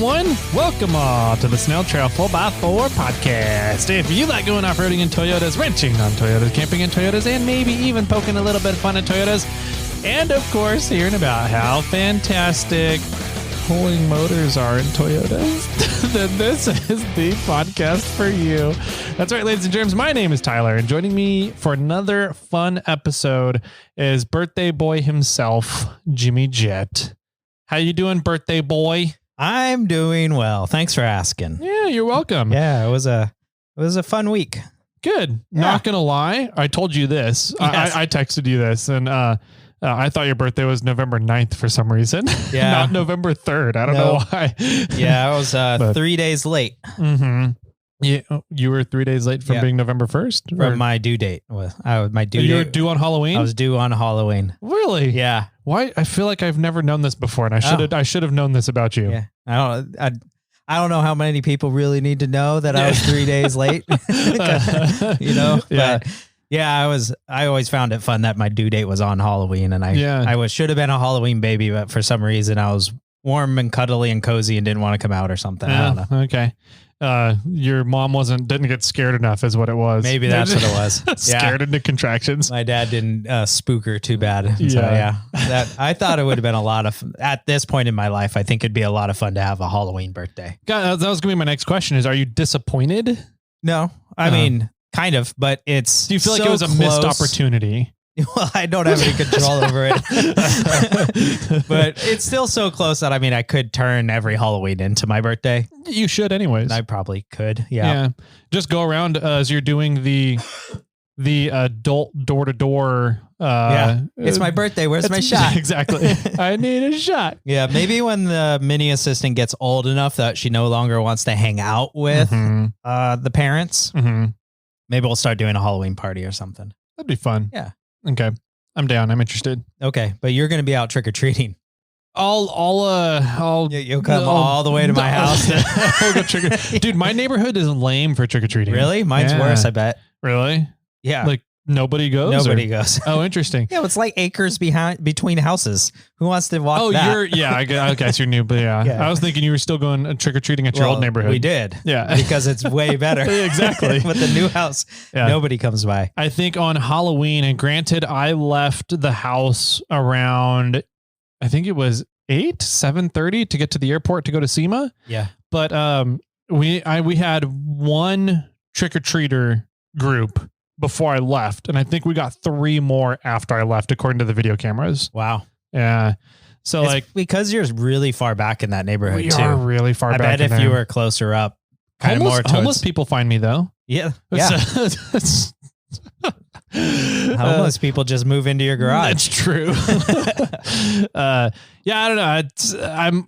everyone. Welcome all to the Snail Trail 4x4 podcast. If you like going off-roading in Toyotas, wrenching on Toyotas, camping in Toyotas, and maybe even poking a little bit of fun at Toyotas, and of course, hearing about how fantastic pulling motors are in Toyotas, then this is the podcast for you. That's right, ladies and germs. My name is Tyler, and joining me for another fun episode is birthday boy himself, Jimmy Jett. How you doing, birthday boy? I'm doing well. Thanks for asking. Yeah, you're welcome. Yeah, it was a fun week. Good. Yeah. Not gonna lie, I told you this. Yes. I texted you this, and I thought your birthday was November 9th for some reason. Yeah. Not November 3rd. I don't know why. Yeah, I was 3 days late. Mm-hmm. Yeah, you were 3 days late from being November 1st? From my due date. My due date. You were due on Halloween? I was due on Halloween. Really? Yeah. Why? I feel like I've never known this before, and I should have known this about you. Yeah. I don't know how many people really need to know that I was 3 days late. You know? Yeah. But yeah, I always found it fun that my due date was on Halloween, and I should have been a Halloween baby, but for some reason I was warm and cuddly and cozy and didn't want to come out or something. I don't know. Okay. Your mom didn't get scared enough is what it was. Maybe that's what it was. Scared into contractions. My dad didn't spook her too bad. So I thought it would have been a lot of fun. At this point in my life, I think it'd be a lot of fun to have a Halloween birthday. God, that was going to be my next question are you disappointed? No, I mean, kind of, but do you feel like it was a missed opportunity? Well, I don't have any control over it, but it's still so close that I could turn every Halloween into my birthday. You should anyways. I probably could. Yeah. Just go around as you're doing the adult door-to-door. It's my birthday. Where's my shot? Exactly. I need a shot. Yeah. Maybe when the mini assistant gets old enough that she no longer wants to hang out with the parents, maybe we'll start doing a Halloween party or something. That'd be fun. Yeah. Okay. I'm down. I'm interested. Okay. But you're going to be out trick-or-treating. You'll come all the way to my house. I'll go Dude, my neighborhood is lame for trick-or-treating. Really? Mine's worse, I bet. Really? Yeah. Like nobody goes? Nobody goes. Oh, interesting. Yeah, it's like acres between houses. Who wants to walk that? I guess you're new, but yeah. I was thinking you were still going trick-or-treating at your old neighborhood. We did. Yeah. Because it's way better. Exactly. With the new house, nobody comes by. I think on Halloween, and granted, I left the house around, I think it was 7:30 to get to the airport to go to SEMA. Yeah. But we had one trick-or-treater group before I left, and I think we got 3 more after I left, according to the video cameras. Wow. Yeah. So it's because you're really far back in that neighborhood we are really far back. I bet if you were closer up, kind of more towards... Homeless people find me though. Yeah. Homeless people just move into your garage. That's true. I don't know.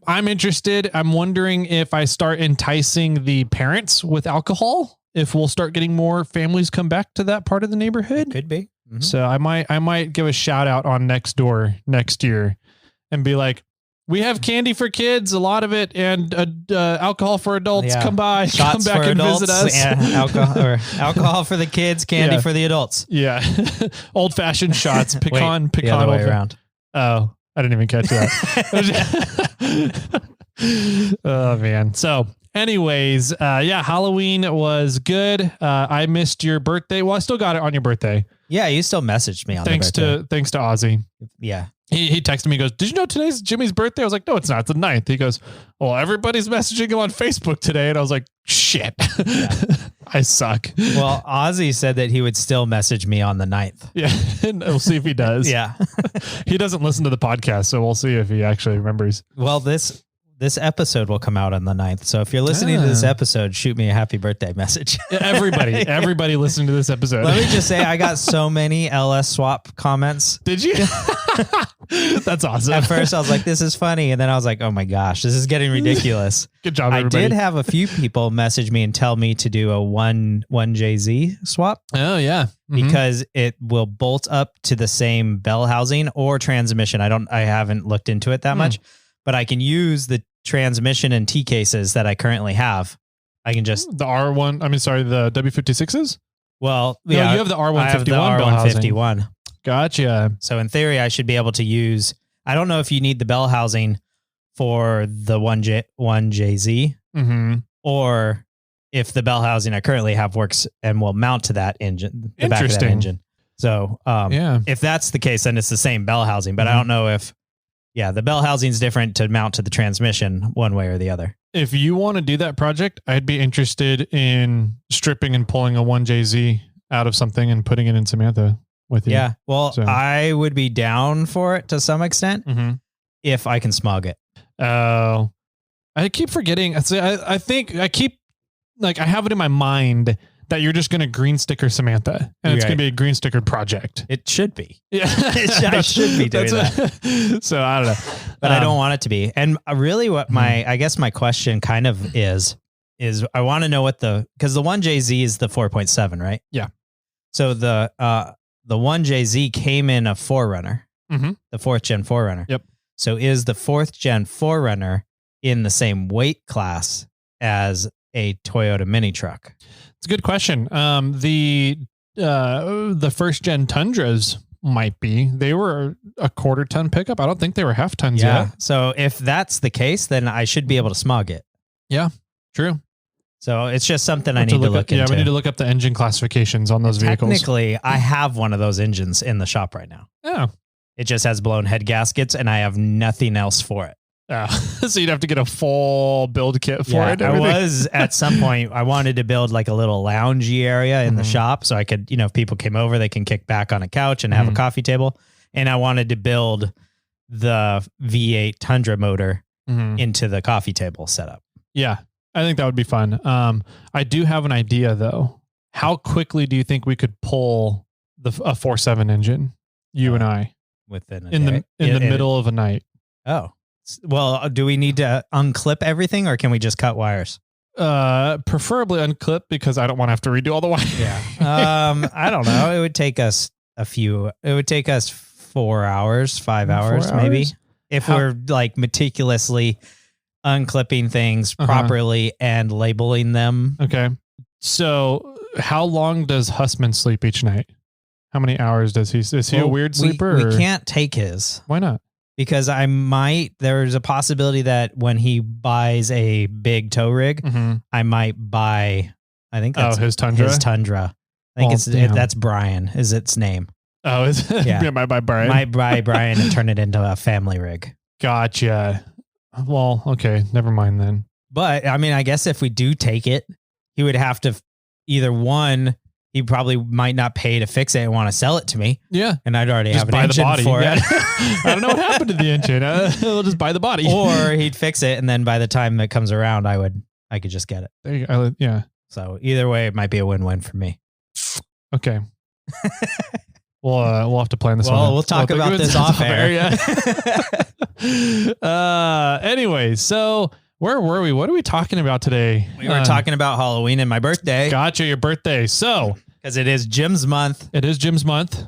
I'm interested. I'm wondering if I start enticing the parents with alcohol, if we'll start getting more families come back to that part of the neighborhood. Could be. Mm-hmm. So I might give a shout out on Nextdoor next year and be like, we have candy for kids, a lot of it, and alcohol for adults. Yeah. Come by, shots come back and adults, visit us. Yeah, alcohol for the kids, candy for the adults. Yeah, old fashioned shots, pecan the other way around. Oh, I didn't even catch that. Oh man. So, anyways, Halloween was good. I missed your birthday. Well, I still got it on your birthday. Yeah, you still messaged me on thanks to Ozzy. Yeah. He texted me, he goes, did you know today's Jimmy's birthday? I was like, no, it's not. It's the 9th. He goes, well, everybody's messaging him on Facebook today. And I was like, shit, I suck. Well, Ozzy said that he would still message me on the 9th. Yeah. And we'll see if he does. Yeah. He doesn't listen to the podcast, so we'll see if he actually remembers. Well, this episode will come out on the 9th. So if you're listening to this episode, shoot me a happy birthday message. Everybody listening to this episode. Let me just say, I got so many LS swap comments. Did you? That's awesome. At first I was like, this is funny. And then I was like, oh my gosh, this is getting ridiculous. Good job, everybody. I did have a few people message me and tell me to do a 1JZ swap. Oh yeah. Because it will bolt up to the same bell housing or transmission. I haven't looked into it that much, but I can use the transmission and T cases that I currently have. I can just the W56s. Well, no, you have the R151. I have the R151. Gotcha. So in theory, I should be able to use. I don't know if you need the bell housing for the 1JZ, or if the bell housing I currently have works and will mount to that engine, the back of that engine. So if that's the case, then it's the same bell housing, but I don't know if, the bell housing is different to mount to the transmission one way or the other. If you want to do that project, I'd be interested in stripping and pulling a 1JZ out of something and putting it in Samantha with you. Yeah. Well, I would be down for it to some extent if I can smog it. Oh, I keep forgetting. I think I keep I have it in my mind that you're just going to green sticker Samantha and it's going to be a green sticker project. It should be. Yeah. I should be doing that. So I don't know, but I don't want it to be. And really what I guess my question kind of is I want to know what because the 1JZ is the 4.7, right? Yeah. So the 1JZ came in a 4Runner, the 4th gen 4Runner. Yep. So is the 4th gen 4Runner in the same weight class as a Toyota mini truck? It's a good question. The first gen Tundras might be. They were a 1/4 ton pickup. I don't think they were half tons yet. So if that's the case, then I should be able to smog it. Yeah, true. So it's just something I need to look into. Yeah, we need to look up the engine classifications on those vehicles. Technically, I have one of those engines in the shop right now. Yeah. It just has blown head gaskets and I have nothing else for it. So you'd have to get a full build kit for it. I was at some point, I wanted to build like a little loungy area in the shop so I could, if people came over, they can kick back on a couch and have a coffee table. And I wanted to build the V8 Tundra motor into the coffee table setup. Yeah, I think that would be fun. I do have an idea though. How quickly do you think we could pull a 4.7 engine? You and I within the middle of a night. Oh. Well, do we need to unclip everything or can we just cut wires? Preferably unclip because I don't want to have to redo all the wires. Yeah. I don't know. It would take us 4 hours, 5 hours, maybe. If we're like meticulously unclipping things properly and labeling them. Okay. So how long does Hussman sleep each night? How many hours does he? Is he a weird sleeper? We can't take his. Why not? Because there's a possibility that when he buys a big tow rig, I might buy, I think that's his Tundra. I think that's Brian is its name. Oh, is it? Yeah. Might buy Brian. Might buy Brian and turn it into a family rig. Gotcha. Well, okay. Never mind then. But I mean, I guess if we do take it, he would have to he probably might not pay to fix it and want to sell it to me. Yeah. And I'd already just have an engine for it. I don't know what happened to the engine. We'll just buy the body. Or he'd fix it. And then by the time it comes around, I could just get it. There you go. Yeah. So either way, it might be a win-win for me. Okay. We'll have to plan this one. Well, we'll talk about this off air. Yeah. Anyway, so where were we? What are we talking about today? We were talking about Halloween and my birthday. Gotcha, your birthday. So, because it is Jim's month. It is Jim's month.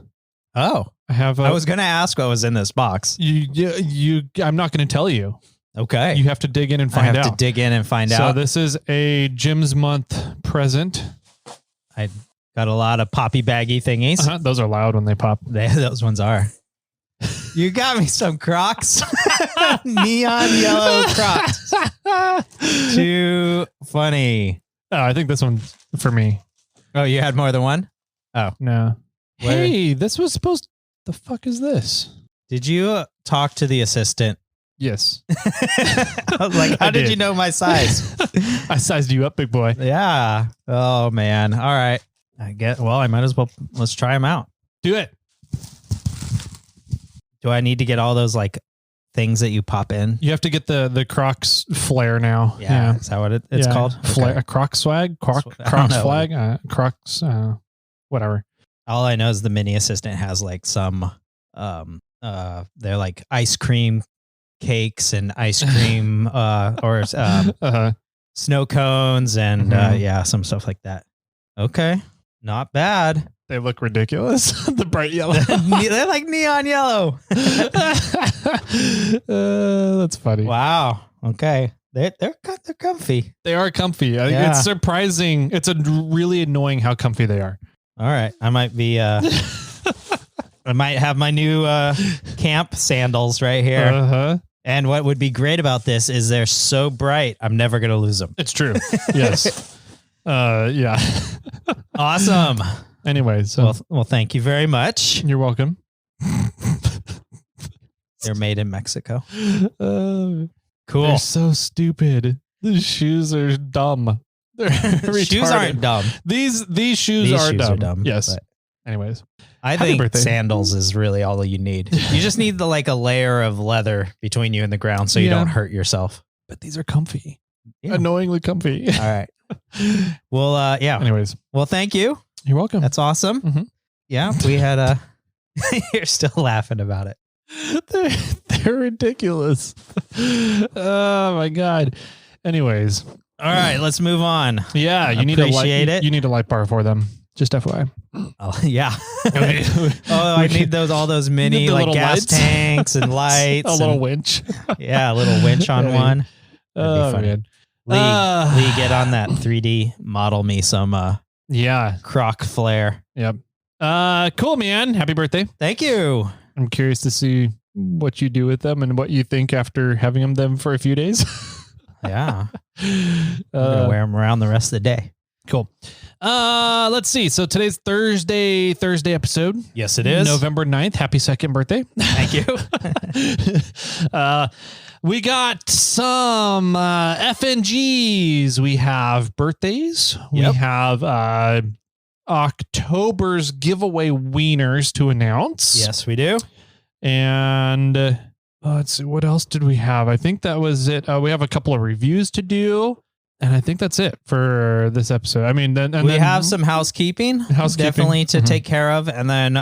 Oh, I was going to ask what was in this box. I'm not going to tell you. Okay. You have to dig in and find out. I have to dig in and find out. So this is a Jim's month present. I got a lot of poppy baggy thingies. Those are loud when they pop. Those ones are. You got me some Crocs. Neon yellow Crocs. Too funny. Oh, I think this one's for me. Oh, you had more than one? Oh. No. Hey, this was supposed... The fuck is this? Did you talk to the assistant? Yes. I was like, how did you know my size? I sized you up, big boy. Yeah. Oh, man. All right. I might as well... Let's try them out. Do it. Do I need to get all those like things that you pop in? You have to get the Crocs flare now. Yeah. Is that what it's called? Flare, a Crocs swag? Crocs flag? Crocs, whatever. All I know is the mini assistant has like some, they're like ice cream cakes and ice cream, or snow cones and some stuff like that. Okay. Not bad. They look ridiculous. The bright yellow. They're like neon yellow. That's funny. Wow. Okay. They're comfy. They are comfy. It's surprising. It's really annoying how comfy they are. All right. I might be, I might have my new camp sandals right here. And what would be great about this is they're so bright, I'm never going to lose them. It's true. Yes. Yeah. Awesome. Anyway, so well, thank you very much. You're welcome. They're made in Mexico. Cool. Cool. They're so stupid. The shoes are dumb. They're Shoes aren't dumb. These shoes are dumb. Yes. But anyways, I think sandals is really all you need. You just need a layer of leather between you and the ground so you don't hurt yourself. But these are comfy. Yeah. Annoyingly comfy. All right. Well, yeah. Anyways. Well, thank you. You're welcome. That's awesome. Mm-hmm. Yeah, we had a... You're still laughing about it. They're ridiculous. Oh, my God. Anyways. All right, let's move on. Yeah, you need a light bar for them. Just FYI. Oh, yeah. I need all those mini gas lights. Tanks and lights. Little winch. Yeah, a little winch on one. Oh, man. Lee, get on that 3D. Model me some croc flare. Yep. Cool, man. Happy birthday. Thank you. I'm curious to see what you do with them and what you think after having them for a few days. Yeah. I'm going to wear them around the rest of the day. Cool. Let's see. So today's Thursday episode. Yes, it is. November 9th. Happy second birthday. Thank you. We got some FNGs. We have birthdays. Yep. We have October's giveaway wieners to announce. Yes, we do. And let's see, what else did we have? I think that was it. We have a couple of reviews to do. And I think that's it for this episode. I mean, then we have some housekeeping definitely to take care of. And then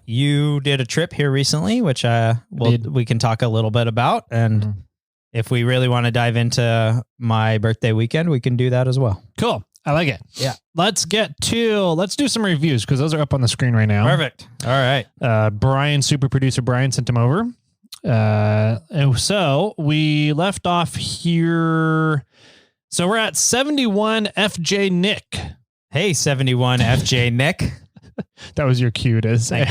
you did a trip here recently, which we can talk a little bit about. And if we really want to dive into my birthday weekend, we can do that as well. Cool. I like it. Yeah. Let's do some reviews because those are up on the screen right now. Perfect. All right. Brian, super producer Brian, sent them over. And so we left off here. So we're at 71 FJ Nick. Hey, 71 FJ Nick. That was your cue to say.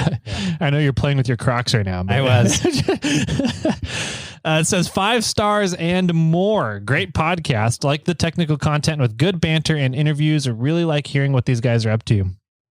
I know you're playing with your Crocs right now. I was. It says 5 stars and more. Great podcast. Like the technical content with good banter and interviews. I really like hearing what these guys are up to.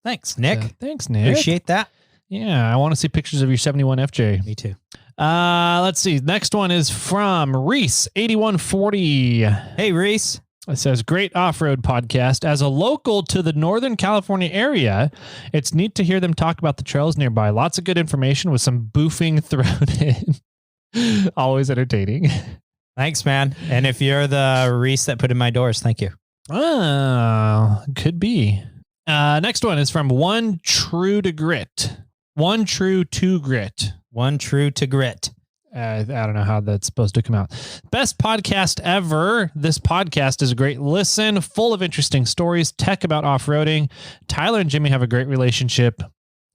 Thanks, Nick. Thanks, Nick. Appreciate that. Yeah, I want to see pictures of your 71 FJ. Me too. Let's see. Next one is from Reese 8140. Hey, Reese. It says, great off-road podcast. As a local to the Northern California area, it's neat to hear them talk about the trails nearby. Lots of good information with some boofing thrown in. Always entertaining. Thanks, man. And if you're the Reese that put in my doors, thank you. Oh, could be. Next one is from One True to Grit. One True to Grit. One True to Grit. I don't know how that's supposed to come out. Best podcast ever. This podcast is a great listen, full of interesting stories, tech about off-roading. Tyler and Jimmy have a great relationship.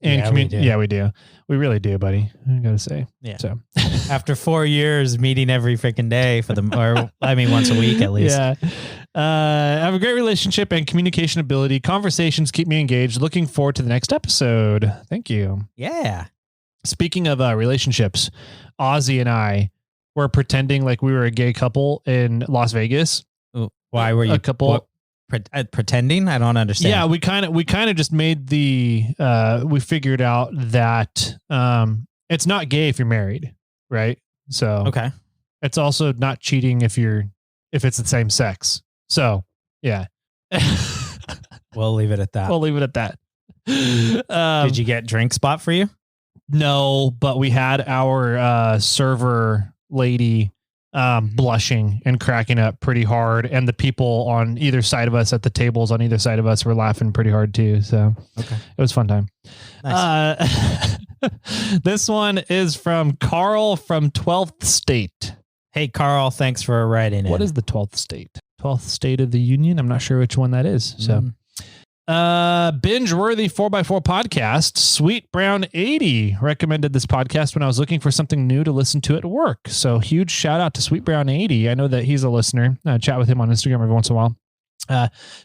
And we do. Yeah, we do. We really do, buddy. I gotta say. Yeah. So after 4 years meeting every freaking day once a week at least. Yeah. I have a great relationship and communication ability. Conversations keep me engaged. Looking forward to the next episode. Thank you. Yeah. Speaking of relationships, Ozzy and I were pretending like we were a gay couple in Las Vegas. Why were you a couple? Pretending? I don't understand. Yeah, we kind of just made we figured out that it's not gay if you're married, right? So okay, it's also not cheating if it's the same sex. So yeah, we'll leave it at that. Did you get drink spot for you? No, but we had our server lady blushing and cracking up pretty hard, and the people on either side of us at the tables on either side of us were laughing pretty hard too. So okay, it was a fun time. Nice. This one is from Carl from 12th State. Hey, Carl, thanks for writing in. What is the 12th state? 12th state of the Union? I'm not sure which one that is. So. Binge-worthy 4x4 podcast. Sweet Brown 80 recommended this podcast when I was looking for something new to listen to at work. So huge shout out to Sweet Brown 80. I know that he's a listener. I chat with him on Instagram every once in a while.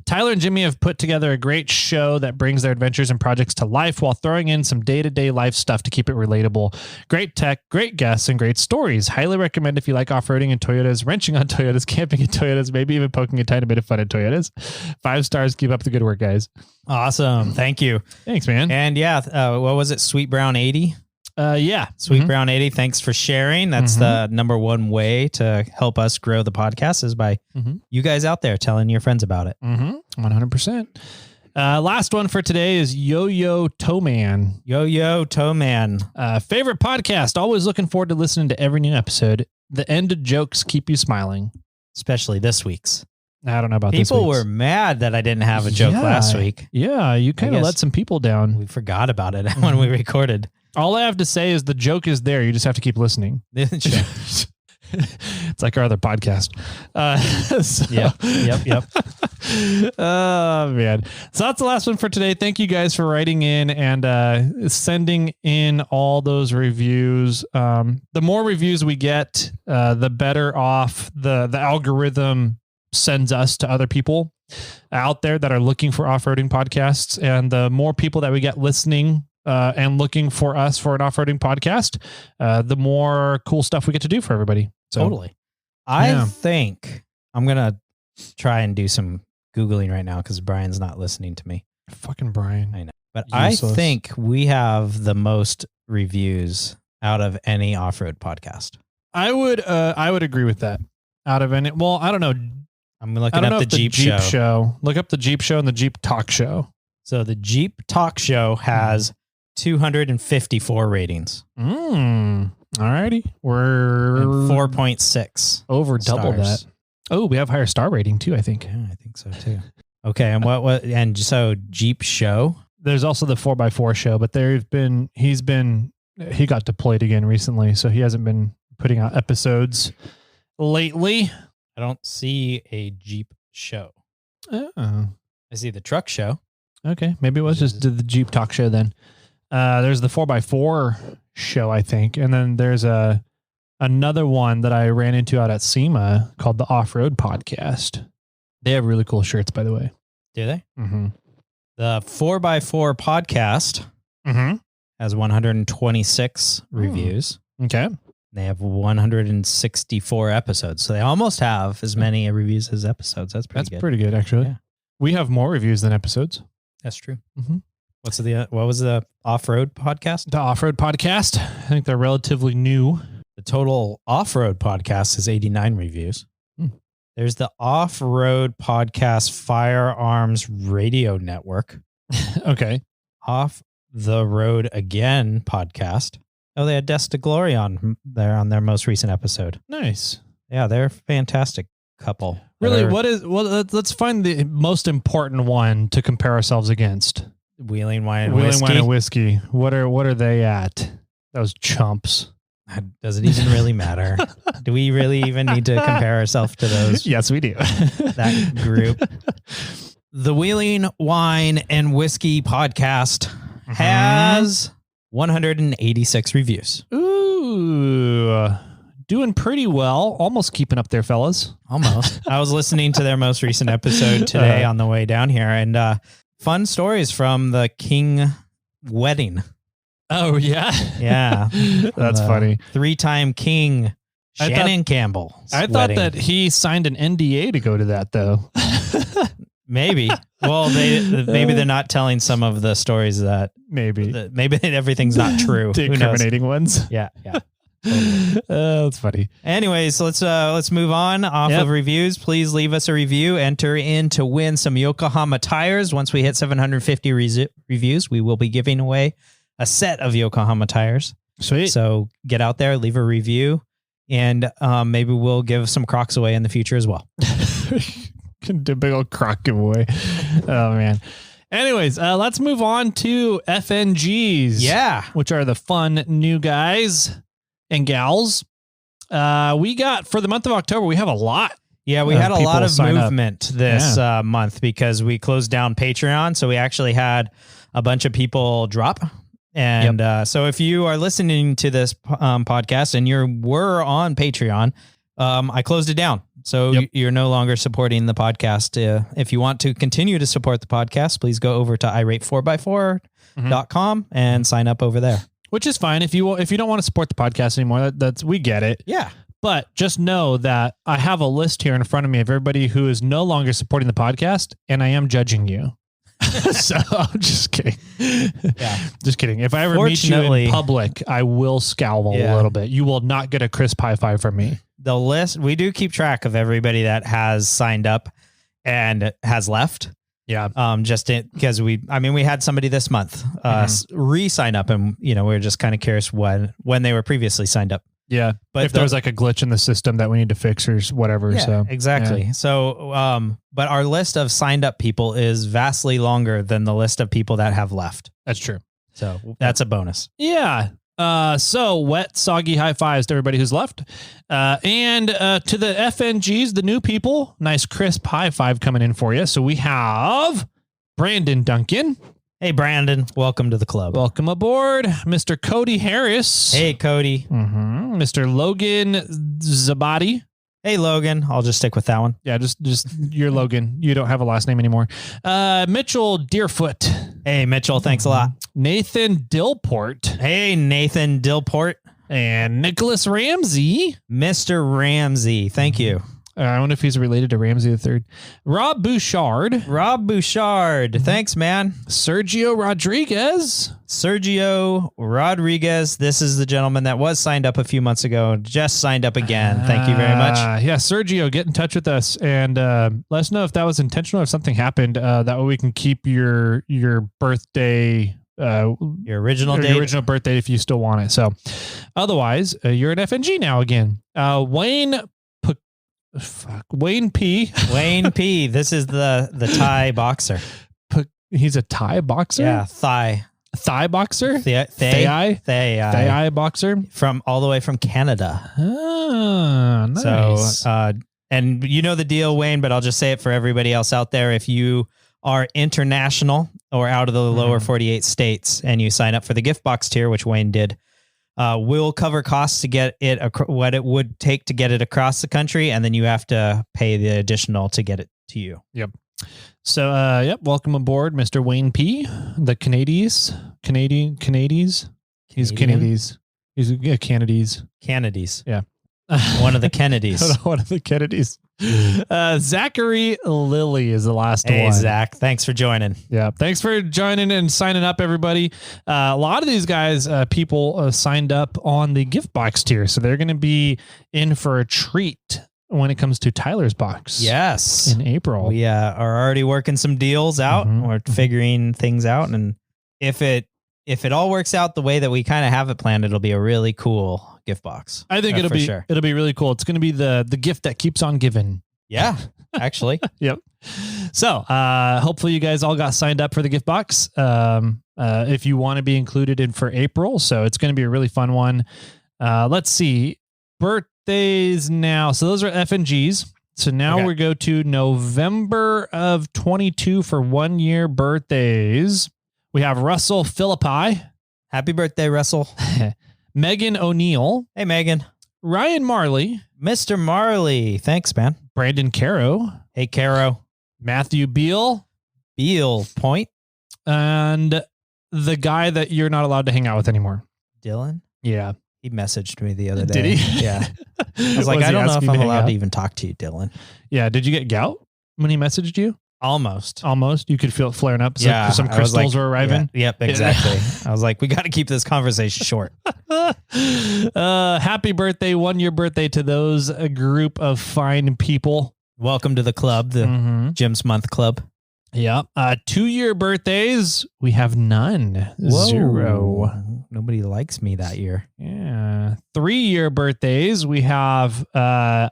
Tyler and Jimmy have put together a great show that brings their adventures and projects to life while throwing in some day-to-day life stuff to keep it relatable. Great tech, great guests, and great stories. Highly recommend if you like off-roading in Toyotas, wrenching on Toyotas, camping in Toyotas, maybe even poking a tiny bit of fun in Toyotas. 5 stars. Keep up the good work, guys. Awesome. Thank you. Thanks, man. And what was it? Sweet Brown 80? Yeah. Sweet Brown 80. Thanks for sharing. That's the number one way to help us grow the podcast is by you guys out there telling your friends about it. 100%. Last one for today is Yo-Yo Towman. Yo-Yo Towman. Favorite podcast. Always looking forward to listening to every new episode. The end of jokes keep you smiling. Especially this week's. I don't know about this People were mad that I didn't have a joke last week. Yeah, you kind of let some people down. We forgot about it when we recorded. All I have to say is the joke is there. You just have to keep listening. It's like our other podcast. Yep. Oh, man. So that's the last one for today. Thank you guys for writing in and sending in all those reviews. The more reviews we get, the better off the algorithm sends us to other people out there that are looking for off-roading podcasts. And the more people that we get listening and looking for us for an off-roading podcast, the more cool stuff we get to do for everybody. So, totally. I think I'm going to try and do some Googling right now because Brian's not listening to me. Fucking Brian. I know. But Useless. I think we have the most reviews out of any off-road podcast. I would agree with that. Out of any, well, I don't know. I'm looking up the Jeep show. Look up the Jeep show and the Jeep Talk Show. So the Jeep Talk Show has 254 ratings. Alrighty. We're 4.6 over double stars. that. Oh, we have higher star rating too, I think. Yeah, I think so too. Okay. And and so Jeep show. There's also the 4x4 show, but he got deployed again recently. So he hasn't been putting out episodes lately. I don't see a Jeep show. Oh. I see the truck show. Okay. Maybe it was just the Jeep Talk Show then. There's the 4x4 show, I think. And then there's another one that I ran into out at SEMA called the Offroad Podcast. They have really cool shirts, by the way. Do they? Mm-hmm. The 4x4 Podcast has 126 reviews. Okay. They have 164 episodes. So they almost have as many reviews as episodes. That's pretty good, actually. Yeah. We have more reviews than episodes. That's true. What was the Off-Road Podcast? The Off-Road Podcast. I think they're relatively new. The total Off-Road Podcast is 89 reviews. There's the Off-Road Podcast Firearms Radio Network. Okay. Off the Road Again podcast. Oh, they had Des DeGlory on their most recent episode. Nice. Yeah, they're a fantastic couple. Really, let's find the most important one to compare ourselves against. Wheeling Wine and Wheeling Whiskey. Wine and Whiskey. What are they at? Those chumps. Does it even really matter? Do we really even need to compare ourselves to those? Yes, we do. That group. The Wheeling Wine and Whiskey podcast has 186 reviews. Ooh, doing pretty well. Almost keeping up there, fellas. Almost. I was listening to their most recent episode today on the way down here, and fun stories from the King wedding. Oh, yeah? Yeah. That's funny. 3-time King Shannon Campbell. I thought that he signed an NDA to go to that, though. Maybe. Well, maybe they're not telling some of the stories that maybe everything's not true. The incriminating ones. Yeah. Totally. That's funny. Anyways, let's move on off of reviews. Please leave us a review. Enter in to win some Yokohama tires. Once we hit 750 reviews, we will be giving away a set of Yokohama tires. Sweet. So get out there, leave a review, and maybe we'll give some Crocs away in the future as well. Do a big old Croc giveaway. Oh, man. Anyways, let's move on to FNGs. Yeah. Which are the fun new guys and gals. We got, for the month of October, we have a lot. Yeah, we had a lot of movement this month because we closed down Patreon. So we actually had a bunch of people drop. And so if you are listening to this podcast and you were on Patreon, I closed it down. So you're no longer supporting the podcast. If you want to continue to support the podcast, please go over to irate4x4.com and sign up over there. Which is fine. If you don't want to support the podcast anymore, we get it. Yeah. But just know that I have a list here in front of me of everybody who is no longer supporting the podcast, and I am judging you. So I'm just kidding. Yeah. Just kidding. If I ever meet you in public, I will scowl a little bit. You will not get a crisp high five from me. The list, we do keep track of everybody that has signed up and has left. Yeah. Because we had somebody this month re-sign up, and we were just kind of curious when they were previously signed up. Yeah. But if there was like a glitch in the system that we need to fix or whatever. Yeah, so exactly. Yeah. So, but our list of signed up people is vastly longer than the list of people that have left. That's true. So that's a bonus. Yeah. So wet, soggy high fives to everybody who's left. And to the FNGs, the new people, nice crisp high five coming in for you. So we have Brandon Duncan. Hey, Brandon. Welcome to the club. Welcome aboard. Mr. Cody Harris. Hey, Cody. Mm-hmm. Mr. Logan Zabadi. Hey, Logan. I'll just stick with that one. Yeah, just you're Logan. You don't have a last name anymore. Mitchell Deerfoot. Hey, Mitchell. Thanks a lot. Nathan Dillport. Hey, Nathan Dillport. And Nicholas Ramsey. Mr. Ramsey. Thank you. I wonder if he's related to Ramsey III. Rob Bouchard. Thanks, man. Sergio Rodriguez. This is the gentleman that was signed up a few months ago. Just signed up again. Thank you very much. Yeah, Sergio, get in touch with us and let us know if that was intentional or if something happened. That way we can keep your birthday... your original birthday if you still want it. So otherwise, you're an FNG now again. Wayne P. This is the Thai boxer. He's a Thai boxer? Yeah, Thai boxer? Thai boxer? From all the way from Canada. Ah, nice. So, and you know the deal, Wayne, but I'll just say it for everybody else out there. If you are international or out of the lower 48 states and you sign up for the gift box tier, which Wayne did, we'll cover costs to get it, what it would take to get it across the country. And then you have to pay the additional to get it to you. Yep. So, welcome aboard, Mr. Wayne P. The Canadies. He's Canadies. He's Kennedys. Yeah. One of the Kennedys. One of the Kennedys. Zachary Lilly is the last one. Hey, Zach. Thanks for joining. Yeah. Thanks for joining and signing up, everybody. A lot of these guys, people signed up on the gift box tier, so they're going to be in for a treat when it comes to Tyler's box. Yes. In April. We are already working some deals out. We're figuring things out. And if it all works out the way that we kind of have it planned, it'll be a really cool gift box. I think it'll be really cool. It's going to be the gift that keeps on giving. Yeah, actually. Yep. So, hopefully you guys all got signed up for the gift box. If you want to be included in for April. So it's going to be a really fun one. Let's see. Birthdays now. So those are FNGs. So now we go to November of 22 for 1 year birthdays. We have Russell Philippi. Happy birthday, Russell. Megan O'Neill. Hey, Megan. Ryan Marley. Mr. Marley. Thanks, man. Brandon Caro. Hey, Caro. Matthew Beal. Point. And the guy that you're not allowed to hang out with anymore. Dylan? Yeah. He messaged me the other day. Did he? Yeah. I was like, I don't know if I'm allowed to even talk to you, Dylan. Yeah. Did you get gout when he messaged you? Almost. You could feel it flaring up. Yeah. Some crystals were arriving. Yeah, yep, exactly. I was like, we got to keep this conversation short. Happy birthday, 1 year birthday to those group of fine people. Welcome to the club, the Jim's Month Club. Yeah. 2 year birthdays. We have none. Whoa. 0. Nobody likes me that year. Yeah. 3 year birthdays. We have 3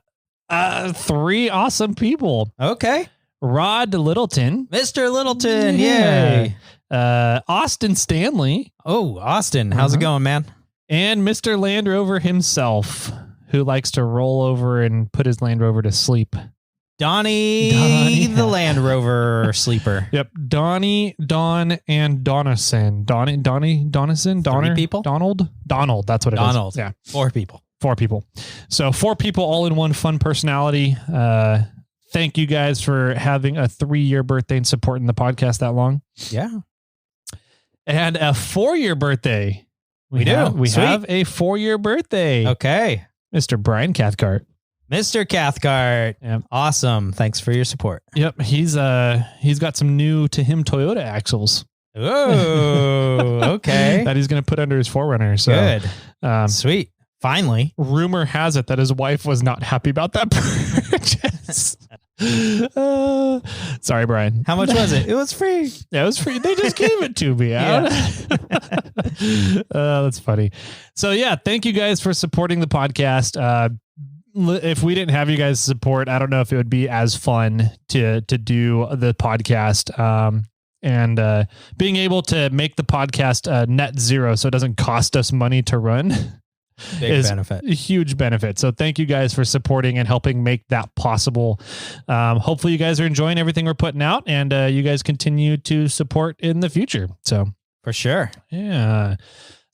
awesome people. Okay. Rod Littleton. Mr. Littleton. Yay. Austin Stanley. Oh, Austin. How's it going, man? And Mr. Land Rover himself, who likes to roll over and put his Land Rover to sleep. Donnie the Land Rover sleeper. Yep. Donnie, Don, and Donison. Donnie, Donison, Donner. People? Donald. That's what it is. Donald. Yeah. 4 people. 4 people. So 4 people all in one fun personality. Thank you guys for having a 3-year birthday and supporting the podcast that long. Yeah. And a 4-year birthday. We Sweet. have a 4-year birthday. Okay. Mr. Brian Cathcart. Mr. Cathcart. Yep. Awesome. Thanks for your support. Yep. He's got some new to him Toyota axles. Oh, okay. That he's going to put under his 4Runner. So, good. Sweet. Finally. Rumor has it that his wife was not happy about that purchase. Sorry, Brian. How much was it? It was free. Yeah, it was free. They just gave it to me. That's funny. So yeah, thank you guys for supporting the podcast. If we didn't have you guys support, I don't know if it would be as fun to do the podcast. And being able to make the podcast net zero so it doesn't cost us money to run. Big benefit. A huge benefit. So thank you guys for supporting and helping make that possible. Hopefully you guys are enjoying everything we're putting out, and you guys continue to support in the future. So for sure. Yeah.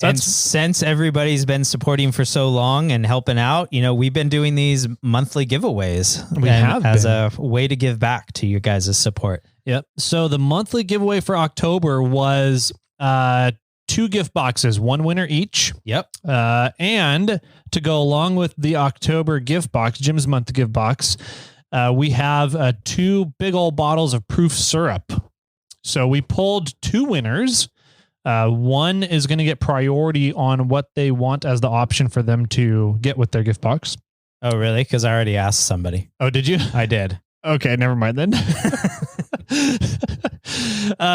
So and since everybody's been supporting for so long and helping out, we've been doing these monthly giveaways. We have as a way to give back to you guys' support. Yep. So the monthly giveaway for October was 2 gift boxes, 1 winner each. Yep. And to go along with the October gift box, Jim's month gift box, we have 2 big old bottles of proof syrup. So we pulled 2 winners. One is going to get priority on what they want as the option for them to get with their gift box. Oh, really? Because I already asked somebody. Oh, did you? I did. Okay, never mind then.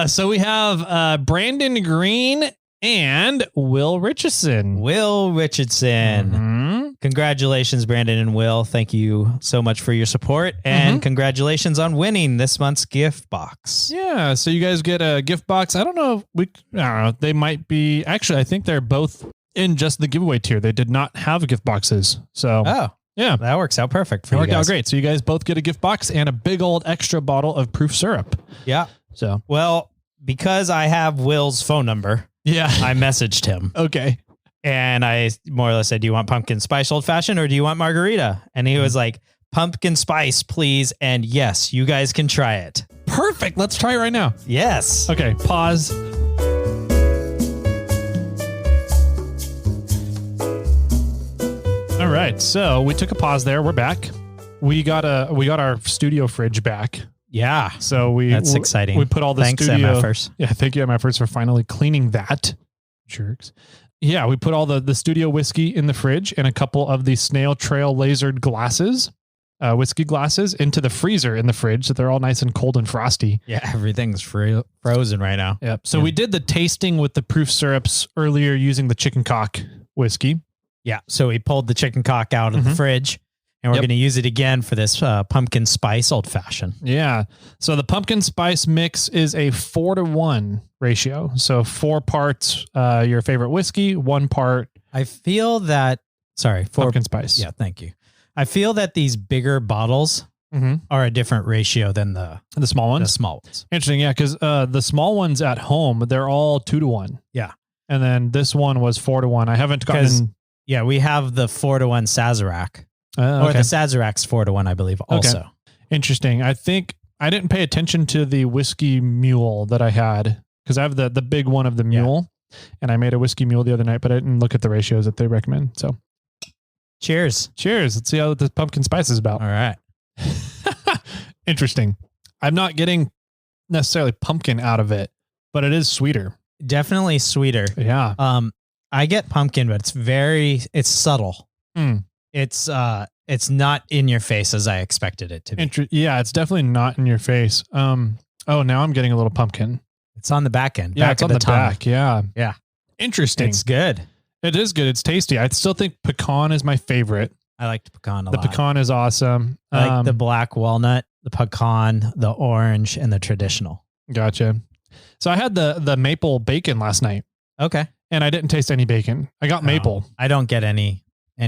So we have Brandon Green and Will Richardson. Mm-hmm. Congratulations, Brandon and Will. Thank you so much for your support, and congratulations on winning this month's gift box. Yeah, so you guys get a gift box. I don't know. I don't know. They might be, actually, I think they're both in just the giveaway tier. They did not have gift boxes. So, yeah, that works out perfect for you guys. It worked out great. So you guys both get a gift box and a big old extra bottle of proof syrup. Yeah. So, well, because I have Will's phone number, I messaged him. Okay. And I more or less said, do you want pumpkin spice old fashioned or do you want margarita? And he was like, pumpkin spice, please. And yes, you guys can try it. Perfect. Let's try it right now. Yes. Okay. Pause. All right. So we took a pause there. We're back. We got our studio fridge back. Yeah. So that's exciting. We put all the Thanks, studio. MFers. Yeah. Thank you, MFers, for finally cleaning that. Jerks. Yeah, we put all the studio whiskey in the fridge and a couple of the Snail Trail lasered glasses, whiskey glasses, into the freezer in the fridge. So they're all nice and cold and frosty. Yeah, everything's frozen right now. Yep. So we did the tasting with the proof syrups earlier using the chicken cock whiskey. Yeah. So we pulled the chicken cock out of the fridge, and we're going to use it again for this pumpkin spice old fashioned. Yeah. So the pumpkin spice mix is a 4-to-1 ratio. So 4 parts your favorite whiskey, 1 part. I feel that, pumpkin spice. Yeah, thank you. I feel that these bigger bottles are a different ratio than the small ones. The small ones. Interesting. Yeah. Cause the small ones at home, they're all 2-to-1. Yeah. And then this one was 4-to-1. I haven't gotten. Yeah. We have the 4-to-1 Sazerac. Okay. Or the Sazerac's 4-to-1, I believe, also. Okay. Interesting. I think I didn't pay attention to the whiskey mule that I had because I have the big one of the mule, and I made a whiskey mule the other night, but I didn't look at the ratios that they recommend. So cheers. Let's see how the pumpkin spice is about. All right. Interesting. I'm not getting necessarily pumpkin out of it, but it is sweeter. Definitely sweeter. Yeah. I get pumpkin, but it's subtle. It's not in your face as I expected it to be. Yeah, it's definitely not in your face. Oh, now I'm getting a little pumpkin. It's on the back end. Yeah, it's on the back. Yeah. Yeah. Interesting. It's good. It is good. It's tasty. I still think pecan is my favorite. I like the pecan a lot. The pecan is awesome. I like the black walnut, the pecan, the orange, and the traditional. Gotcha. So I had the maple bacon last night. Okay. And I didn't taste any bacon. I got maple. I don't get any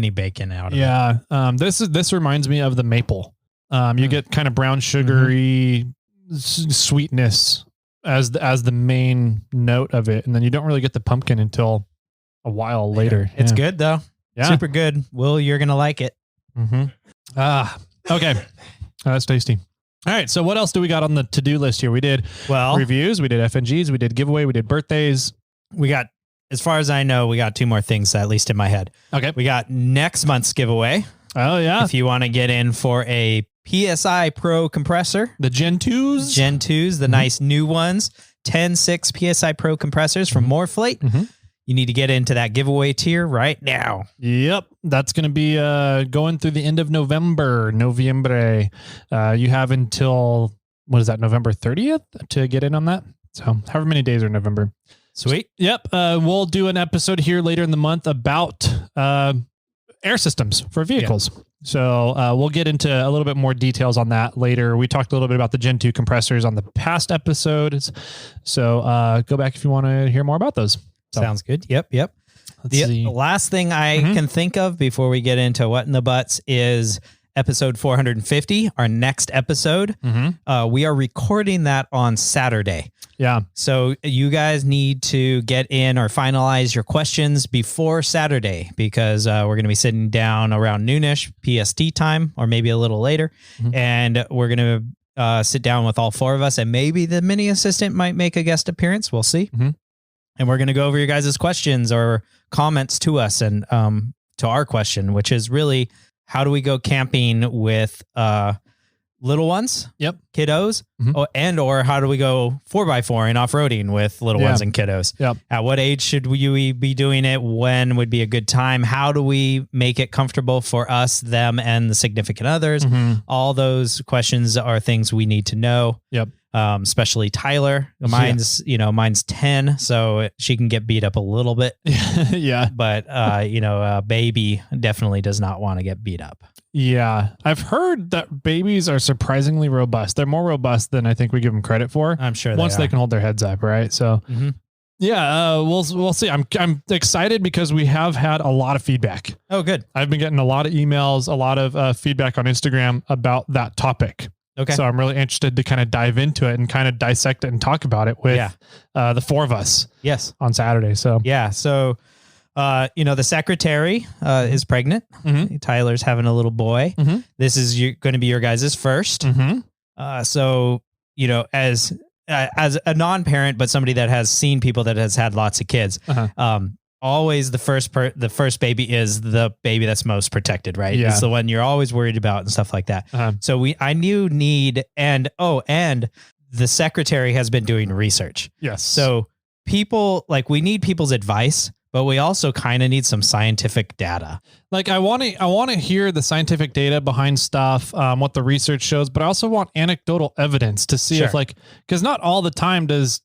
bacon out of it. Yeah. This reminds me of the maple. You get kind of brown sugary sweetness as the main note of it, and then you don't really get the pumpkin until a while later. It's good though. Yeah. Super good. Will, you're going to like it. Okay. That's tasty. All right. So what else do we got on the to-do list here? We did reviews, we did FNGs, we did giveaway, we did birthdays. We got, as far as I know, we got 2 more things, at least in my head. Okay. We got next month's giveaway. Oh, yeah. If you want to get in for a PSI Pro compressor. The Gen 2s. Gen 2s, the nice new ones. 10.6 PSI Pro compressors from Moreflate. You need to get into that giveaway tier right now. Yep. That's going to be going through the end of November. You have until, what is that, November 30th to get in on that? So however many days are in November. Sweet. Yep. We'll do an episode here later in the month about air systems for vehicles. Yeah. So we'll get into a little bit more details on that later. We talked a little bit about the Gen 2 compressors on the past episodes. So go back if you want to hear more about those. So. Sounds good. Yep. The last thing I can think of before we get into what in the butts is episode 450, our next episode. We are recording that on Saturday. Yeah. So you guys need to get in or finalize your questions before Saturday because we're going to be sitting down around noonish PST time or maybe a little later. And we're going to sit down with all 4 of us and maybe the mini assistant might make a guest appearance. We'll see. And we're going to go over your guys' questions or comments to us and to our question, which is really, how do we go camping with little ones? Yep. Kiddos? Or how do we go 4x4 and off-roading with little ones and kiddos? Yep. At what age should we be doing it? When would be a good time? How do we make it comfortable for us, them, and the significant others? All those questions are things we need to know. Yep. Especially Tyler. Mine's 10, so she can get beat up a little bit. Yeah. But, baby definitely does not want to get beat up. Yeah. I've heard that babies are surprisingly robust. They're more robust than I think we give them credit for. I'm sure once they can hold their heads up. Right. So we'll see. I'm excited because we have had a lot of feedback. Oh, good. I've been getting a lot of emails, a lot of feedback on Instagram about that topic. Okay. So I'm really interested to kind of dive into it and kind of dissect it and talk about it with the 4 of us. Yes. On Saturday. So So, the secretary is pregnant. Tyler's having a little boy. This is going to be your guys' first. So, as a non-parent, but somebody that has seen people that has had lots of kids, always the first baby is the baby that's most protected, right? Yeah. It's the one you're always worried about and stuff like that. So I and the secretary has been doing research. Yes. So we need people's advice, but we also kind of need some scientific data. Like I want to hear the scientific data behind stuff, what the research shows, but I also want anecdotal evidence to see if because not all the time does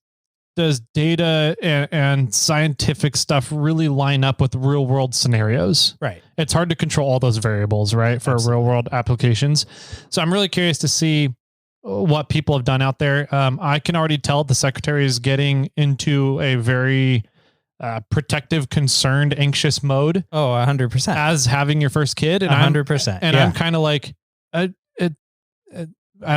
data and scientific stuff really line up with real world scenarios. Right. It's hard to control all those variables, right? For real world applications. So I'm really curious to see what people have done out there. I can already tell the secretary is getting into a very protective, concerned, anxious mode. Oh, 100%. As having your first kid. And 100%. I'm kind of like, I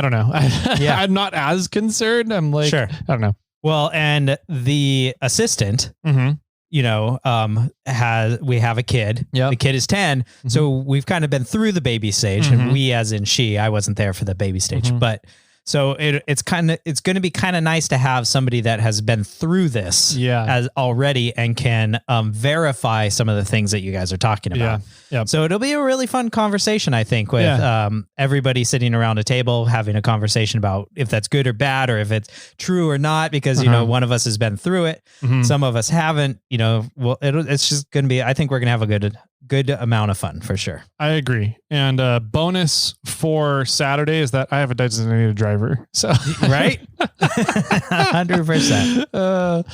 don't know. I'm not as concerned. I'm like, I don't know. Well, and the assistant, we have a kid. Yep. The kid is 10. So we've kind of been through the baby stage, and we as in she. I wasn't there for the baby stage, but so it's going to be kind of nice to have somebody that has been through this as already and can verify some of the things that you guys are talking about. Yep. So it'll be a really fun conversation, I think, with everybody sitting around a table having a conversation about if that's good or bad or if it's true or not, because, one of us has been through it. Some of us haven't, it's just going to be, I think we're going to have a good amount of fun for sure. I agree. And bonus for Saturday is that I have a designated driver. So right. 100%.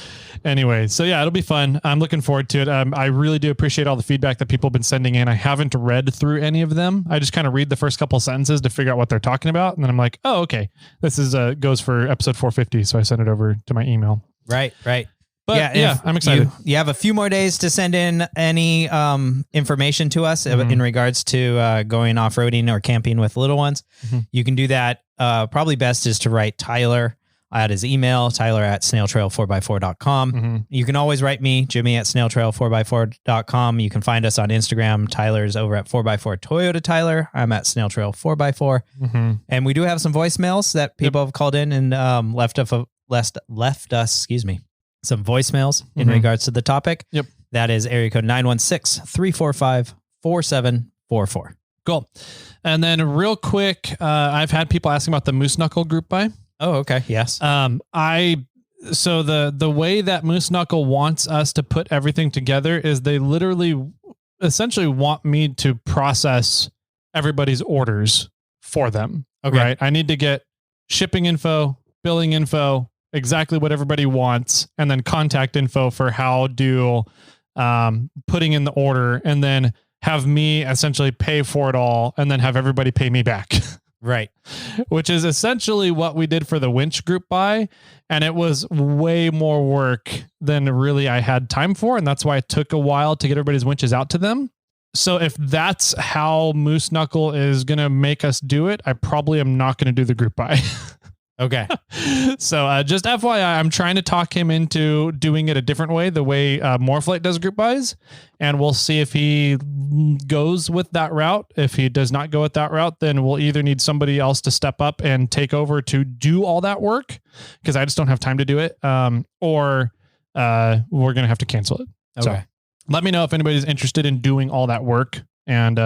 Anyway, so yeah, it'll be fun. I'm looking forward to it. I really do appreciate all the feedback that people have been sending in. I haven't read through any of them. I just kind of read the first couple of sentences to figure out what they're talking about. And then I'm like, oh, okay, this is goes for episode 450. So I sent it over to my email. Right. But I'm excited. You have a few more days to send in any information to us in regards to going off-roading or camping with little ones. You can do that. Probably best is to write Tyler at his email, Tyler at snailtrail4x4.com. Mm-hmm. You can always write me, Jimmy at snailtrail4x4.com. You can find us on Instagram. Tyler's over at 4x4 Toyota Tyler. I'm at snailtrail4x4. Mm-hmm. And we do have some voicemails that people have called in and left us, some voicemails in regards to the topic. Yep. That is area code 916-345-4744. Cool. And then real quick, I've had people asking about the Moose Knuckle group buy. Oh, okay. Yes. So the way that Moose Knuckle wants us to put everything together is they literally essentially want me to process everybody's orders for them. Okay. Right. I need to get shipping info, billing info, exactly what everybody wants, and then contact info for how do putting in the order, and then have me essentially pay for it all and then have everybody pay me back. Right. Which is essentially what we did for the winch group buy. And it was way more work than really I had time for. And that's why it took a while to get everybody's winches out to them. So if that's how Moose Knuckle is going to make us do it, I probably am not going to do the group buy. Okay. So just FYI, I'm trying to talk him into doing it a different way, the way Moreflight does group buys. And we'll see if he goes with that route. If he does not go with that route, then we'll either need somebody else to step up and take over to do all that work, because I just don't have time to do it. Or we're going to have to cancel it. Okay. So let me know if anybody's interested in doing all that work, and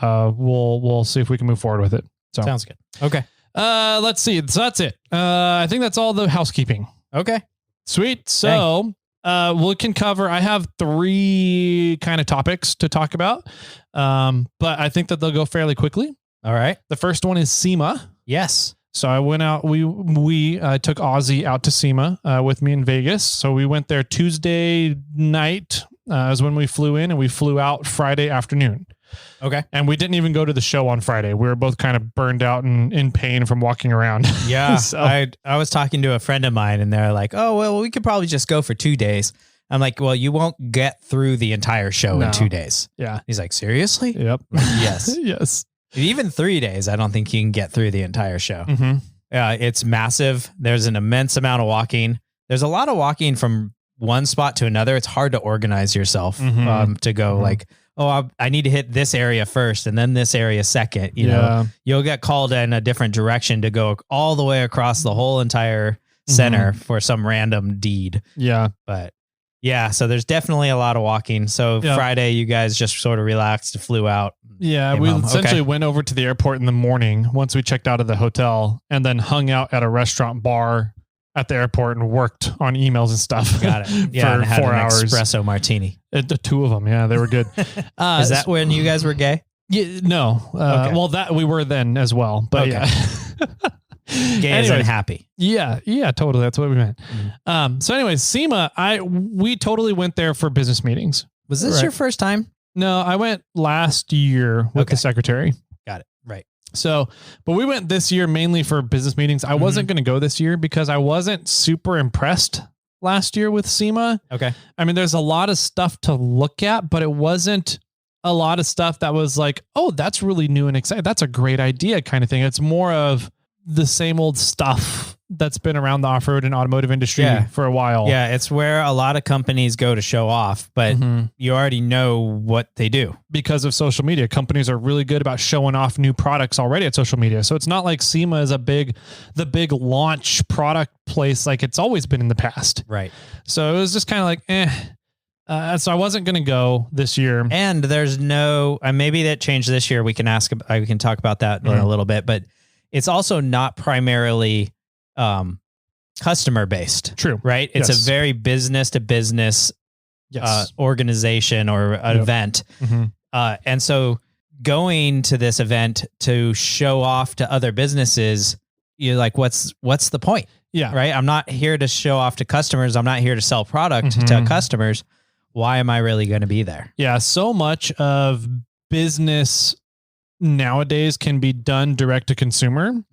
we'll see if we can move forward with it. So sounds good. Okay. Let's see. So that's it. I think that's all the housekeeping. Okay. Sweet. So, we can cover, I have 3 kind of topics to talk about. But I think that they'll go fairly quickly. All right. The first one is SEMA. Yes. So I went out, we took Ozzy out to SEMA, with me in Vegas. So we went there Tuesday night, is when we flew in, and we flew out Friday afternoon. Okay. And we didn't even go to the show on Friday. We were both kind of burned out and in pain from walking around. Yeah. So, I was talking to a friend of mine, and they're like, oh, well, we could probably just go for 2 days. I'm like, well, you won't get through the entire show in 2 days. yeah. He's like, seriously? Yep. Yes. Yes. Even 3 days, I don't think you can get through the entire show. Mm-hmm. It's massive. There's an immense amount of walking. There's a lot of walking from one spot to another. It's hard to organize yourself to go like, oh, I need to hit this area first and then this area second. You know, you'll get called in a different direction to go all the way across the whole entire center for some random deed. Yeah. But yeah, so there's definitely a lot of walking. So Friday, you guys just sort of relaxed, flew out. Yeah, we essentially went over to the airport in the morning once we checked out of the hotel, and then hung out at a restaurant bar at the airport and worked on emails and stuff. Got it. Yeah, for and had 4 an hours. espresso martini. The 2 of them. Yeah, they were good. Is that when you guys were gay? Yeah, no. Okay. Well, that we were then as well. But Okay. Gay Anyways, as in happy. Yeah, totally. That's what we meant. So anyways, SEMA, we totally went there for business meetings. Was this your first time? No, I went last year with the secretary. Got it. Right. So, but we went this year mainly for business meetings. I wasn't going to go this year because I wasn't super impressed last year with SEMA. Okay. I mean, there's a lot of stuff to look at, but it wasn't a lot of stuff that was like, oh, that's really new and exciting. That's a great idea kind of thing. It's more of the same old stuff that's been around the off-road and automotive industry for a while. Yeah, it's where a lot of companies go to show off, but you already know what they do. Because of social media, companies are really good about showing off new products already at social media. So it's not like SEMA is the big launch product place like it's always been in the past. Right. So it was just kind of like, so I wasn't going to go this year. And there's no, maybe that changed this year. We can talk about that in a little bit, but it's also not primarily customer based. True. Right. It's a very business to business organization or event. And so going to this event to show off to other businesses, you're like, what's the point? Yeah. Right. I'm not here to show off to customers. I'm not here to sell product to customers. Why am I really going to be there? Yeah. So much of business nowadays can be done direct to consumer.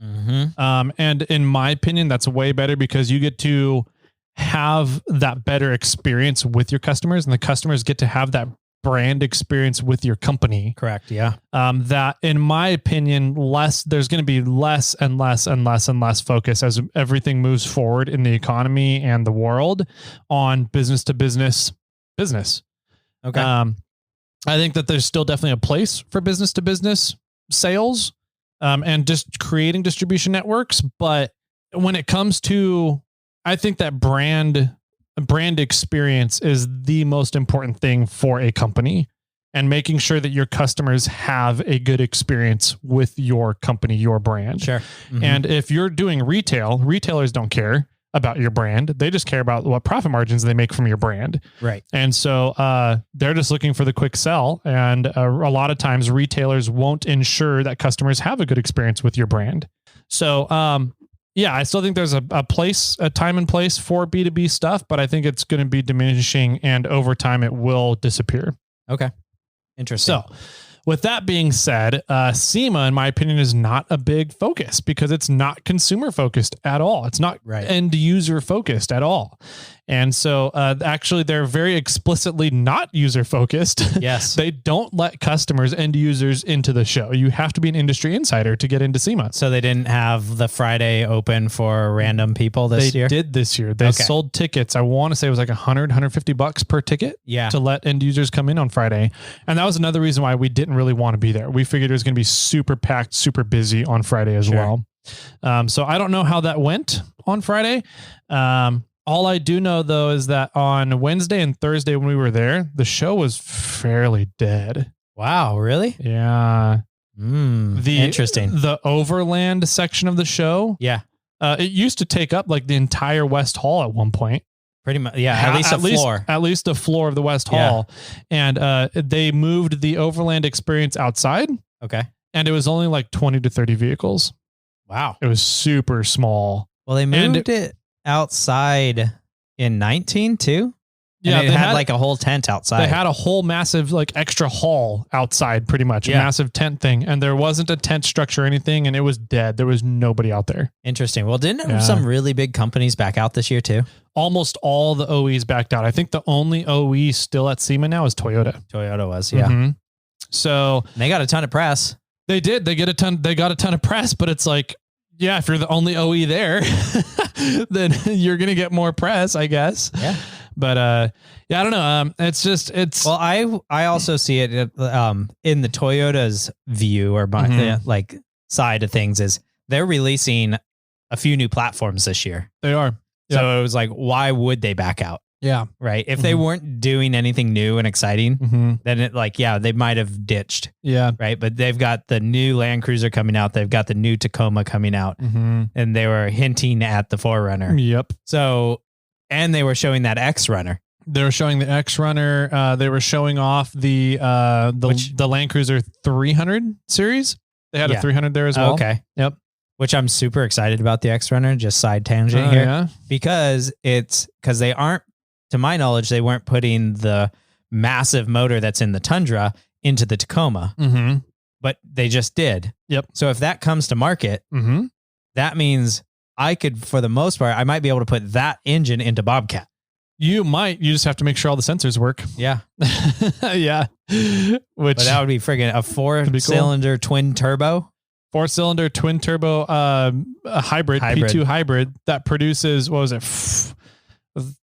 And in my opinion, that's way better because you get to have that better experience with your customers, and the customers get to have that brand experience with your company. Correct. Yeah. That, in my opinion, there's going to be less and less and less and less focus as everything moves forward in the economy and the world on business to business. Okay. I think that there's still definitely a place for business to business sales, and just creating distribution networks. But when it comes to, I think that brand experience is the most important thing for a company, and making sure that your customers have a good experience with your company, your brand. Sure. Mm-hmm. And if you're doing retailers don't care about your brand. They just care about what profit margins they make from your brand. Right. And so they're just looking for the quick sell. And a lot of times retailers won't ensure that customers have a good experience with your brand. So, yeah, I still think there's a time and place for B2B stuff, but I think it's going to be diminishing, and over time it will disappear. Okay. Interesting. So with that being said, SEMA, in my opinion, is not a big focus because it's not consumer focused at all. It's not end user focused at all. And so actually, they're very explicitly not user focused. Yes. They don't let customers, end users, into the show. You have to be an industry insider to get into SEMA. So they didn't have the Friday open for random people this year? They did this year. They sold tickets. I want to say it was like $100-$150 per ticket to let end users come in on Friday. And that was another reason why we didn't really want to be there. We figured it was going to be super packed, super busy on Friday as well. So I don't know how that went on Friday. All I do know, though, is that on Wednesday and Thursday when we were there, the show was fairly dead. Wow, really? Yeah. Interesting. The Overland section of the show. Yeah. It used to take up like the entire West Hall at one point. Pretty much. Yeah. At least floor. At least the floor of the West Hall. And they moved the Overland experience outside. Okay. And it was only like 20 to 30 vehicles. Wow. It was super small. Well, they moved it outside in 19 too. Yeah, they had like a whole tent outside. They had a whole massive like extra hall outside, pretty much a massive tent thing, and there wasn't a tent structure or anything, and it was dead. There was nobody out there. Interesting. Well, didn't some really big companies back out this year too? Almost all the OEs backed out. I think the only OE still at SEMA now is Toyota. Toyota was, yeah. Mm-hmm. So they got a ton of press. They did. They got a ton of press, but it's like, yeah, if you're the only OE there, then you're going to get more press, I guess. Yeah. But yeah, I don't know. It's well, I also see it in the Toyota's view or my like side of things is they're releasing a few new platforms this year. They are. So it was like, why would they back out? Yeah. Right. If they weren't doing anything new and exciting, then it they might have ditched. Yeah. Right. But they've got the new Land Cruiser coming out. They've got the new Tacoma coming out, and they were hinting at the 4Runner. Yep. So, and they were showing that X-Runner. They were showing the X-Runner. They were showing off the Land Cruiser 300 series. They had a 300 there as well. Okay. Yep. Which I'm super excited about the X-Runner. Just side tangent here, because they aren't. To my knowledge, they weren't putting the massive motor that's in the Tundra into the Tacoma, but they just did. Yep. So if that comes to market, that means I could, for the most part, I might be able to put that engine into Bobcat. You might. You just have to make sure all the sensors work. Yeah. Yeah. But that would be friggin' a 4-cylinder twin turbo. 4-cylinder twin turbo hybrid, P2 hybrid that produces, what was it?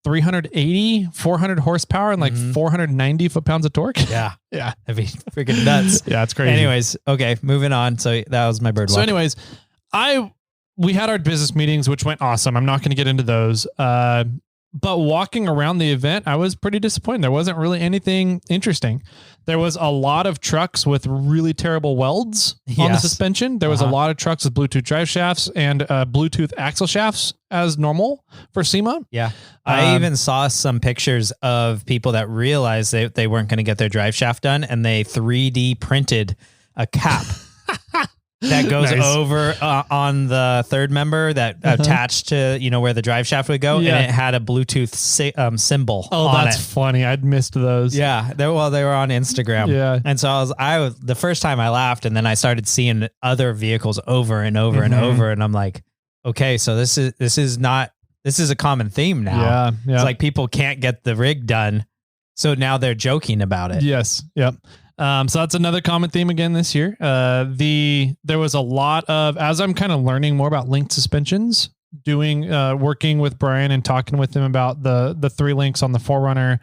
400 horsepower and like 490 foot-pounds of torque. Yeah. Yeah. That'd be freaking nuts. Yeah, it's crazy. Anyways, okay, moving on. So that was my bird walk. So anyways, we had our business meetings, which went awesome. I'm not going to get into those. But walking around the event, I was pretty disappointed. There wasn't really anything interesting. There was a lot of trucks with really terrible welds on the suspension. There was a lot of trucks with Bluetooth drive shafts and Bluetooth axle shafts as normal for SEMA. Yeah. I even saw some pictures of people that realized they weren't going to get their drive shaft done, and they 3D printed a cap that goes over on the third member that attached to, where the drive shaft would go. Yeah. And it had a Bluetooth symbol. Oh, on that's funny. I'd missed those. Yeah. They were on Instagram. Yeah. And so I was the first time I laughed, and then I started seeing other vehicles over and over and over. And I'm like, okay, so this is a common theme now. Yeah. It's like people can't get the rig done. So now they're joking about it. Yes. Yep. So that's another common theme again this year. There was a lot of, as I'm kind of learning more about linked suspensions, working with Brian and talking with him about the 3 links on the 4Runner.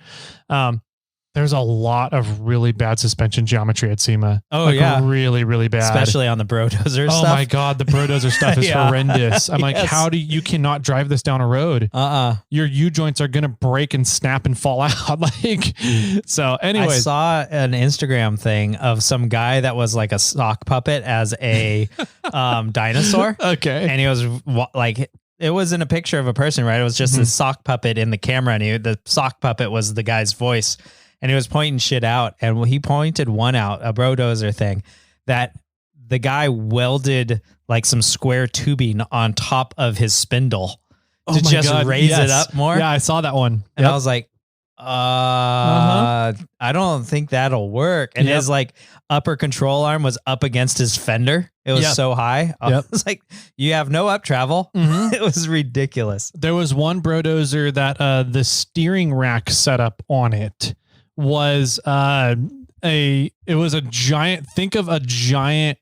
There's a lot of really bad suspension geometry at SEMA. Oh, yeah. Really, really bad. Especially on the Brodozer stuff. Oh my God. The Brodozer stuff is horrendous. I'm like, you cannot drive this down a road? Your U-joints are going to break and snap and fall out. So anyways. I saw an Instagram thing of some guy that was like a sock puppet as a dinosaur. Okay. And he was like, it wasn't a picture of a person, right? It was just a sock puppet in the camera. And the sock puppet was the guy's voice. And he was pointing shit out. And he pointed one out, a Brodozer thing, that the guy welded like some square tubing on top of his spindle to just raise it up more. Yeah, I saw that one. And I was like, I don't think that'll work. And his like upper control arm was up against his fender. It was so high. I was like, you have no up travel. It was ridiculous. There was one Brodozer that the steering rack setup on it was a giant, think of a giant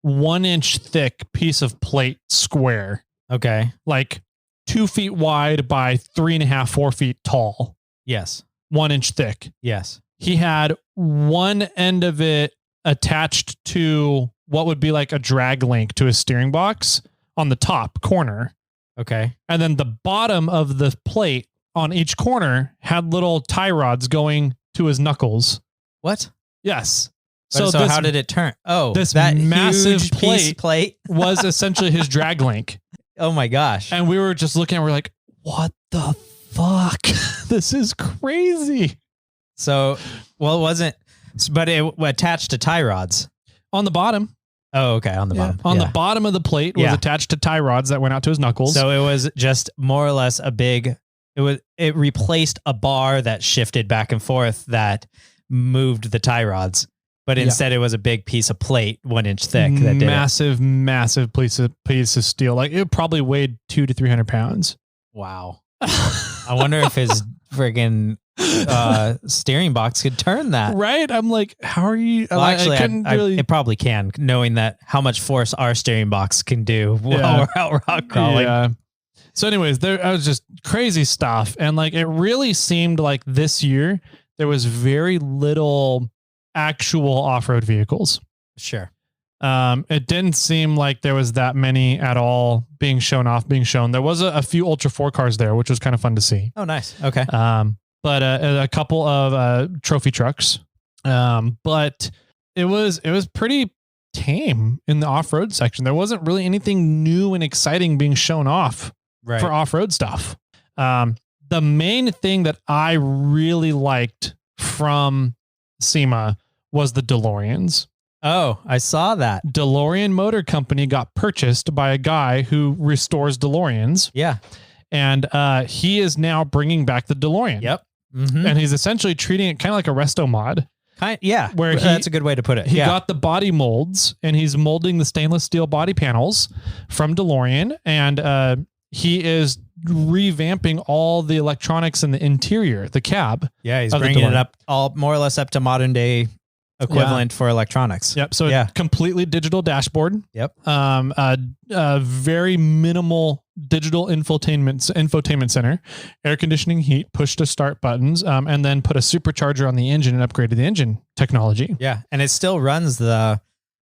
1-inch thick piece of plate square. Okay. Like 2 feet wide by 3.5, 4 feet tall. Yes. 1 inch thick. Yes. He had one end of it attached to what would be like a drag link to his steering box on the top corner. Okay. And then the bottom of the plate on each corner had little tie rods going to his knuckles. What? Yes. So how did it turn? Oh, this that massive plate was essentially his drag link. Oh my gosh. And we were just looking and we're like, what the fuck? This is crazy. So, well, it wasn't, but it attached to tie rods on the bottom. Oh, okay. On the bottom. On the bottom of the plate was attached to tie rods that went out to his knuckles. So it was just more or less it replaced a bar that shifted back and forth that moved the tie rods, but instead it was a big piece of plate 1 inch thick. That massive piece of steel. Like it probably weighed 200 to 300 pounds. Wow. I wonder if his friggin' steering box could turn that. Right? I'm like, how are you? Well, actually, it probably can, knowing that how much force our steering box can do while we're out rock crawling. Yeah. So anyways, there was just crazy stuff. And like, it really seemed like this year, there was very little actual off-road vehicles. Sure. It didn't seem like there was that many at all being shown. There was a few Ultra 4 cars there, which was kind of fun to see. Oh, nice. Okay. But a couple of trophy trucks. But it was pretty tame in the off-road section. There wasn't really anything new and exciting being shown off for off-road stuff. The main thing that I really liked from SEMA was the DeLoreans. Oh, I saw that. DeLorean Motor Company got purchased by a guy who restores DeLoreans. Yeah. And he is now bringing back the DeLorean. Yep. Mm-hmm. And he's essentially treating it kind of like a resto mod. Where that's a good way to put it. He got the body molds and he's molding the stainless steel body panels from DeLorean. And he is revamping all the electronics in the interior, the cab. Yeah, he's bringing it up all more or less up to modern day equivalent for electronics. Yep. So completely digital dashboard. Yep. Very minimal digital infotainment center, air conditioning, heat, push to start buttons, and then put a supercharger on the engine and upgraded the engine technology. Yeah. And it still runs the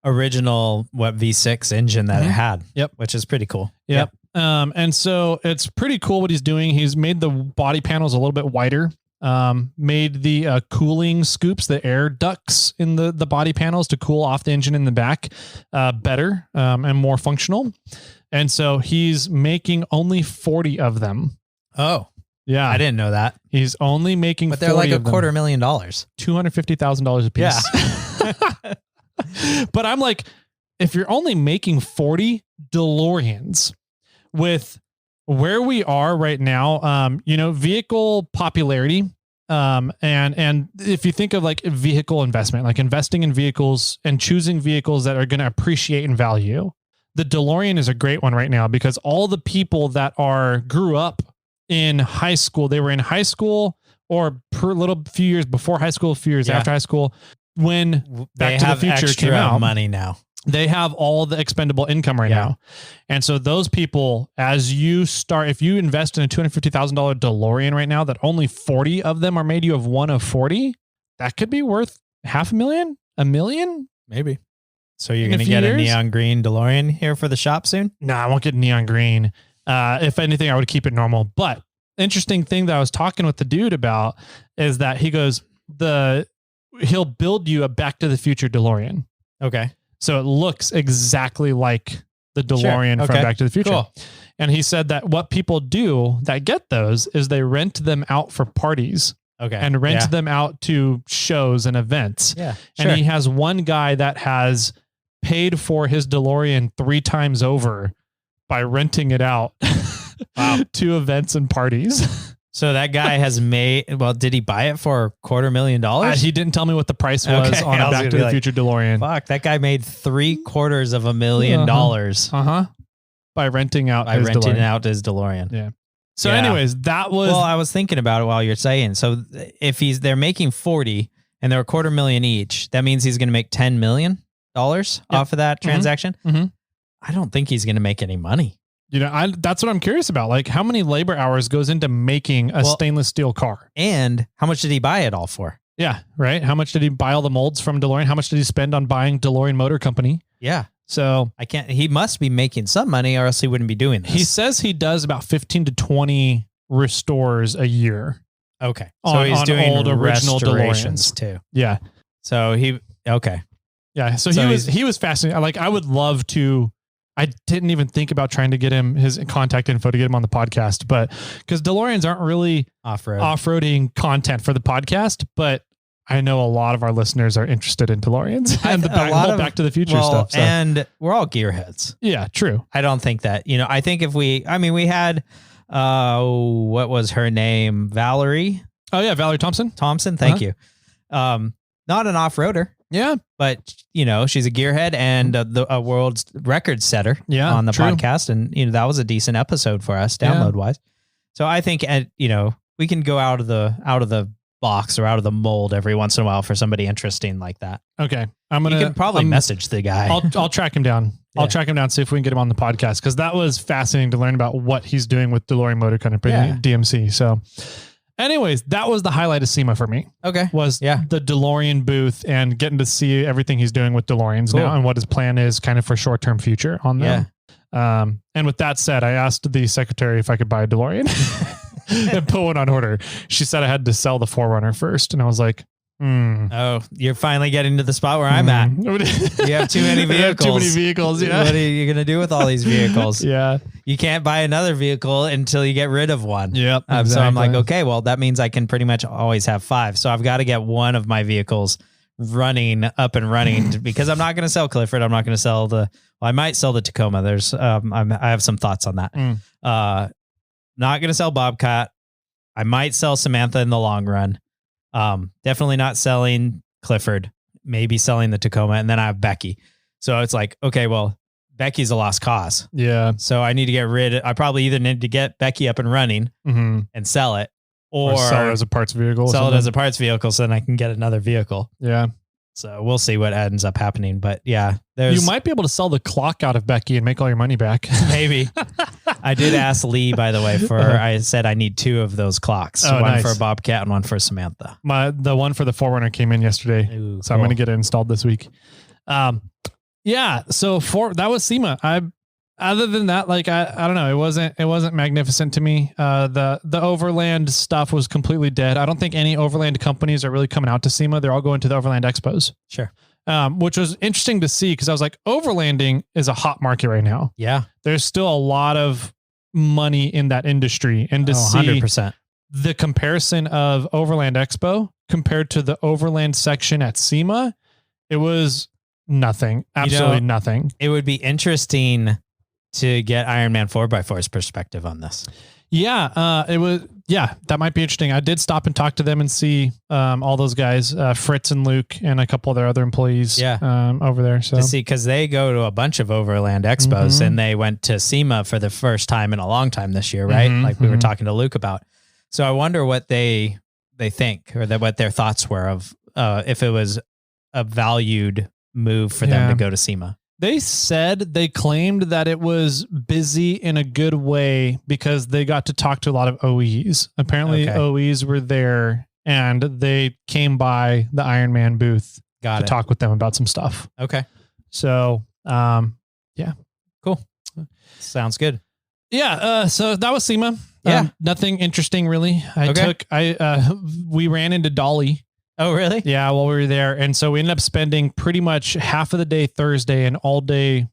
original V6 engine that it had. Yep. Which is pretty cool. Yep. And so it's pretty cool what he's doing. He's made the body panels a little bit wider. Made the cooling scoops, the air ducts in the body panels to cool off the engine in the back better and more functional. And so he's making only 40 of them. Oh, yeah. I didn't know that. He's only making 40 of them. But they're like $250,000. $250,000 a piece. Yeah. But I'm like, if you're only making 40 DeLoreans with where we are right now, vehicle popularity, and if you think of like vehicle investment, like investing in vehicles and choosing vehicles that are going to appreciate in value, the DeLorean is a great one right now because all the people that grew up in high school, they were in high school or per little few years before high school, a few years after high school, when they Back to the have Future extra came out, money now. they have all the expendable income right now. And so those people, as you start, if you invest in a $250,000 DeLorean right now, that only 40 of them are made, you have one of 40, that could be worth $500,000, $1 million. Maybe. So you're going to get a neon green DeLorean here for the shop soon? No, I won't get neon green. If anything, I would keep it normal. But interesting thing that I was talking with the dude about is that he goes, he'll build you a Back to the Future DeLorean. Okay. So it looks exactly like the DeLorean from Back to the Future. Cool. And he said that what people do that get those is they rent them out for parties. Okay. And rent them out to shows and events. Yeah. And he has one guy that has paid for his DeLorean 3 times over by renting it out to events and parties. So that guy has made, well, did he buy it for $250,000? He didn't tell me what the price was on a Back to the Future DeLorean. Fuck, that guy made $750,000 by renting out his DeLorean. Yeah. So anyways, that was... Well, I was thinking about it while you're saying. So if they're making 40 and they're $250,000 each, that means he's going to make $10 million off of that transaction. Mm-hmm. I don't think he's going to make any money. You know, that's what I'm curious about. Like, how many labor hours goes into making a stainless steel car? And how much did he buy it all for? Yeah, right. How much did he buy all the molds from DeLorean? How much did he spend on buying DeLorean Motor Company? Yeah. So he must be making some money or else he wouldn't be doing this. He says he does about 15 to 20 restores a year. Okay. So he's doing old original DeLoreans too. Yeah. So yeah. So he was fascinating. Like, I would love to. I didn't even think about trying to get him his contact info to get him on the podcast, but because DeLoreans aren't really off-roading content for the podcast, but I know a lot of our listeners are interested in DeLoreans and the whole Back to the Future stuff. So. And we're all gearheads. Yeah, true. I don't think that, I think we had, what was her name? Valerie. Oh yeah. Valerie Thompson. Thank you. Not an off-roader. Yeah. But, she's a gearhead and a world's record setter on the podcast. And, that was a decent episode for us download wise. So I think, we can go out of the box or out of the mold every once in a while for somebody interesting like that. Okay. You can probably message the guy. I'll track him down. I'll track him down, see if we can get him on the podcast. Cause that was fascinating to learn about what he's doing with DeLorean Motor Company, DMC. So anyways, that was the highlight of SEMA for me. Okay. Was the DeLorean booth and getting to see everything he's doing with DeLoreans now and what his plan is kind of for short-term future on them. Yeah. And with that said, I asked the secretary if I could buy a DeLorean and put one on order. She said I had to sell the 4Runner first. And I was like, Oh, you're finally getting to the spot where I'm at. You have too many vehicles. Too many vehicles. Yeah. What are you going to do with all these vehicles? Yeah. You can't buy another vehicle until you get rid of one. Yep. Exactly. So I'm like, okay, well, that means I can pretty much always have 5. So I've got to get one of my vehicles up and running because I'm not going to sell Clifford. I'm not going to sell I might sell the Tacoma. There's, I have some thoughts on that. Not going to sell Bobcat. I might sell Samantha in the long run. Definitely not selling Clifford, maybe selling the Tacoma. And then I have Becky. So it's like, okay, well, Becky's a lost cause. Yeah. So I need to get I probably either need to get Becky up and running and sell it or sell it as a parts vehicle. So then I can get another vehicle. Yeah. So we'll see what ends up happening. But yeah, you might be able to sell the clock out of Becky and make all your money back. Maybe. I did ask Lee, by the way, I said I need 2 of those clocks. One for Bobcat and one for Samantha. The one for the 4Runner came in yesterday. Ooh, so cool. I'm going to get it installed this week. Yeah. So that was SEMA. Other than that, like, I don't know. It wasn't magnificent to me. The Overland stuff was completely dead. I don't think any Overland companies are really coming out to SEMA. They're all going to the Overland Expos. Sure. Which was interesting to see because I was like, overlanding is a hot market right now. Yeah. There's still a lot of money in that industry. And to see 100%. The comparison of Overland Expo compared to the Overland section at SEMA, it was nothing. Absolutely nothing. It would be interesting to get Ironman 4x4's perspective on this. Yeah, it was. Yeah, that might be interesting. I did stop and talk to them and see all those guys, Fritz and Luke, and a couple of their other employees. Over there. So to see, because they go to a bunch of Overland Expos, and they went to SEMA for the first time in a long time this year, right? Like we were talking to Luke about. So I wonder what they they think, or what their thoughts were of if it was a valued move for them to go to SEMA. They claimed that it was busy in a good way because they got to talk to a lot of OEs. Apparently OEs were there and they came by the Ironman booth to talk with them about some stuff. Okay. So, cool. Sounds good. Yeah. So that was SEMA. Nothing interesting really. We ran into Dolly. Oh, really? Yeah, while we were there. And so we ended up spending pretty much half of the day Wednesday and all day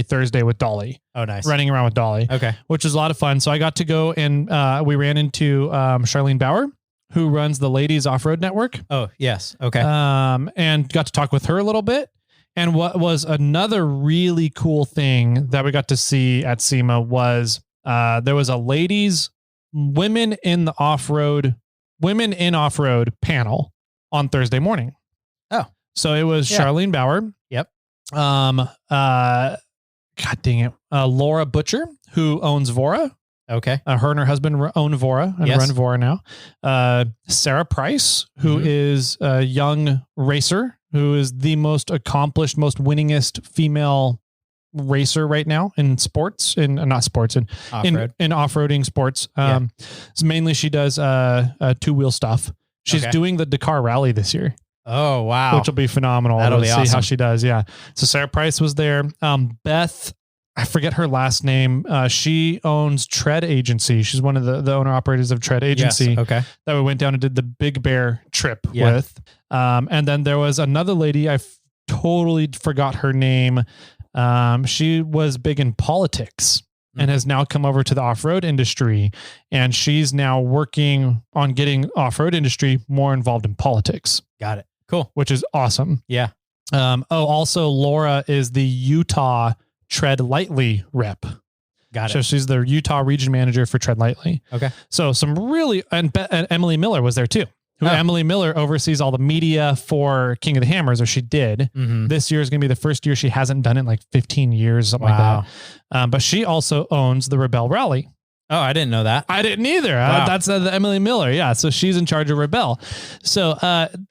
Thursday with Dolly. Oh, nice. Running around with Dolly. Okay. Which was a lot of fun. So I got to go and we ran into Charlene Bauer, who runs the Ladies Off-Road Network. Oh, yes. Okay. And got to talk with her a little bit. And what was another really cool thing that we got to see at SEMA was there was a women in off-road panel on Thursday morning. Oh, so it was Charlene Bauer. Yep. God dang it. Laura Butcher, who owns Vora. Okay. Her and her husband own Vora and run Vora now. Sarah Price, who is a young racer, who is the most accomplished, most winningest female racer right now in sports, in off-roading sports. So mainly she does two-wheel stuff. She's doing the Dakar Rally this year. Oh, wow. Which will be phenomenal. That'll be awesome. See how she does. Yeah. So Sarah Price was there. Beth, I forget her last name. She owns Tread Agency. She's one of the owner operators of Tread Agency. Yes. Okay. That we went down and did the Big Bear trip with. And then there was another lady. I totally forgot her name. She was big in politics and has now come over to the off-road industry. And she's now working on getting off-road industry more involved in politics. Got it. Cool. Which is awesome. Yeah. Also Laura is the Utah Tread Lightly rep. Got it. So she's the Utah region manager for Tread Lightly. Okay. So some really, and Emily Miller was there too. Emily Miller oversees all the media for King of the Hammers, or she did. Mm-hmm. This year is going to be the first year she hasn't done it in like 15 years, something like that. But she also owns the Rebel Rally. Oh, I didn't know that. I didn't either. That's the Emily Miller. Yeah. So she's in charge of Rebel. So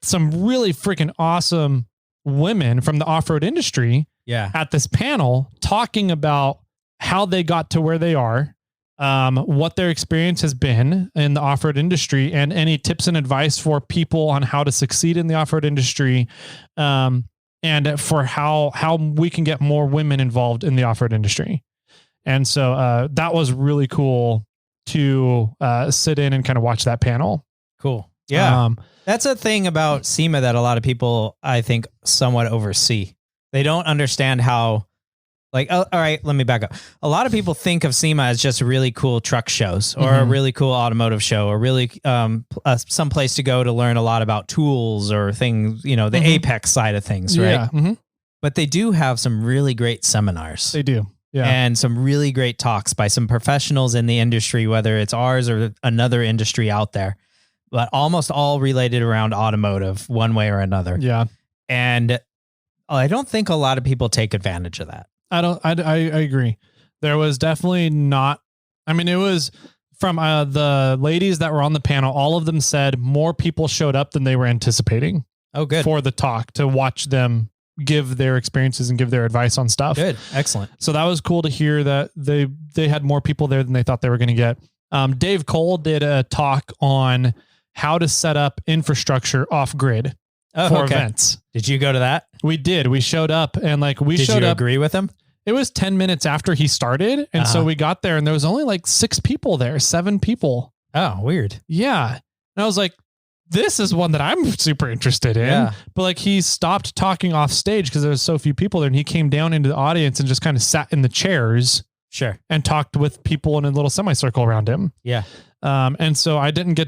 some really freaking awesome women from the off-road industry at this panel talking about how they got to where they are, what their experience has been in the off-road industry, and any tips and advice for people on how to succeed in the off-road industry, and for how we can get more women involved in the off-road industry. And so that was really cool to sit in and kind of watch that panel. Cool. Yeah. That's a thing about SEMA that a lot of people, I think, somewhat oversee. They don't understand how, all right, let me back up. A lot of people think of SEMA as just really cool truck shows or a really cool automotive show or really some place to go to learn a lot about tools or things, the apex side of things, right? Yeah. Mm-hmm. But they do have some really great seminars. They do. Yeah. And some really great talks by some professionals in the industry, whether it's ours or another industry out there, but almost all related around automotive one way or another. Yeah. And I don't think a lot of people take advantage of that. I agree. There was definitely not, it was from the ladies that were on the panel. All of them said more people showed up than they were anticipating. Oh, good. For the talk, to watch them give their experiences and give their advice on stuff. Good. Excellent. So that was cool to hear that they had more people there than they thought they were going to get. Dave Cole did a talk on how to set up infrastructure off grid for events. Did you go to that? We did. We showed up and Did you agree with him? It was 10 minutes after he started. And so we got there and there was only like 7 people. Oh, weird. Yeah. And I was like, this is one that I'm super interested in. Yeah. But he stopped talking off stage because there was so few people there, and he came down into the audience and just kind of sat in the chairs. Sure. And talked with people in a little semicircle around him. Yeah. And so I didn't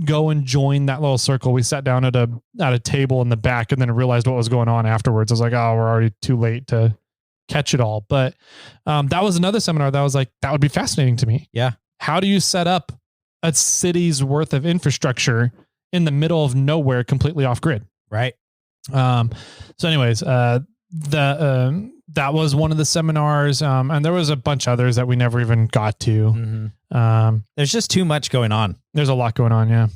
go and join that little circle. We sat down at a table in the back and then realized what was going on afterwards. I was like, oh, we're already too late to catch it all. But that was another seminar that was like, that would be fascinating to me. Yeah. How do you set up a city's worth of infrastructure in the middle of nowhere, completely off grid? Right. So anyways, that was one of the seminars. And there was a bunch of others that we never even got to. There's just too much going on. There's a lot going on. Yeah.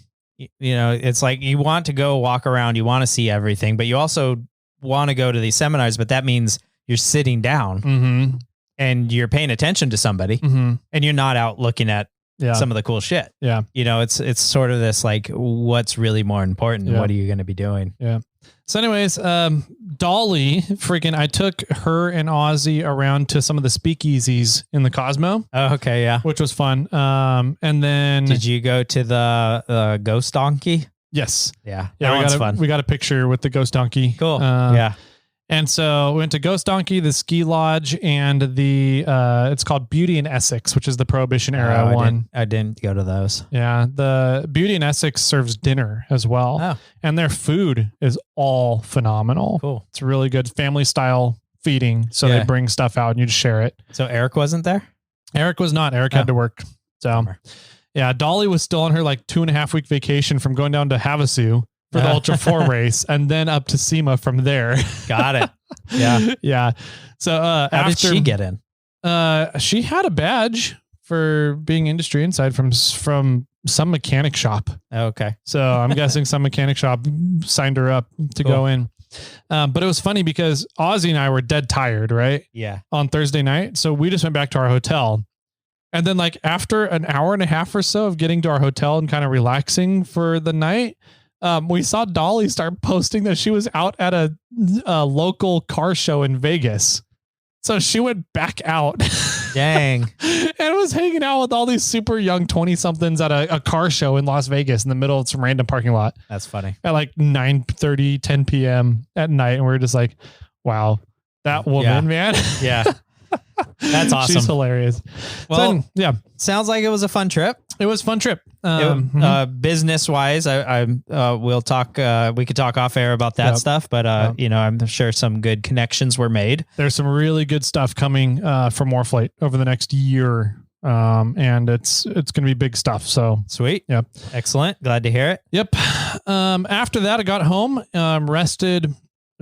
You know, it's like you want to go walk around, you want to see everything, but you also want to go to these seminars, but that means you're sitting down and you're paying attention to somebody and you're not out looking at some of the cool shit. Yeah. You know, it's sort of this like, what's really more important? And what are you going to be doing? Yeah. So anyways, Dolly, I took her and Ozzy around to some of the speakeasies in the Cosmo. Oh, okay. Yeah. Which was fun. And then did you go to the ghost donkey? Yes. Yeah. Yeah. That one's fun. We got a picture with the ghost donkey. Cool. Yeah. And so we went to Ghost Donkey, the ski lodge, and the it's called Beauty in Essex, which is the Prohibition era one. I didn't go to those. Yeah, the Beauty in Essex serves dinner as well, and their food is all phenomenal. Cool, it's really good family style feeding. So they bring stuff out and you just share it. So Eric wasn't there. Eric was not. Eric had to work. So yeah, Dolly was still on her like 2.5 week vacation from going down to Havasu for the Ultra 4 race, and then up to SEMA from there. Got it. Yeah. Yeah. So how did she get in? She had a badge for being industry inside from some mechanic shop. Okay. So I'm guessing some mechanic shop signed her up to go in. But it was funny because Ozzy and I were dead tired, right? Yeah. On Thursday night. So we just went back to our hotel. And then like after an hour and a half or so of getting to our hotel and kind of relaxing for the night, we saw Dolly start posting that she was out at a local car show in Vegas. So she went back out. Dang. And was hanging out with all these super young 20 somethings at a car show in Las Vegas in the middle of some random parking lot. That's funny. At like 9:30, 10 p.m. at night. And we were just like, wow, that woman, man. Yeah. That's awesome. She's hilarious. Well, so, yeah. Sounds like it was a fun trip. It was a fun trip. Business wise, we'll talk, we could talk off air about that stuff, but you know, I'm sure some good connections were made. There's some really good stuff coming from Morphlate over the next year. And it's going to be big stuff. So sweet. Yep. Excellent. Glad to hear it. Yep. After that, I got home, rested.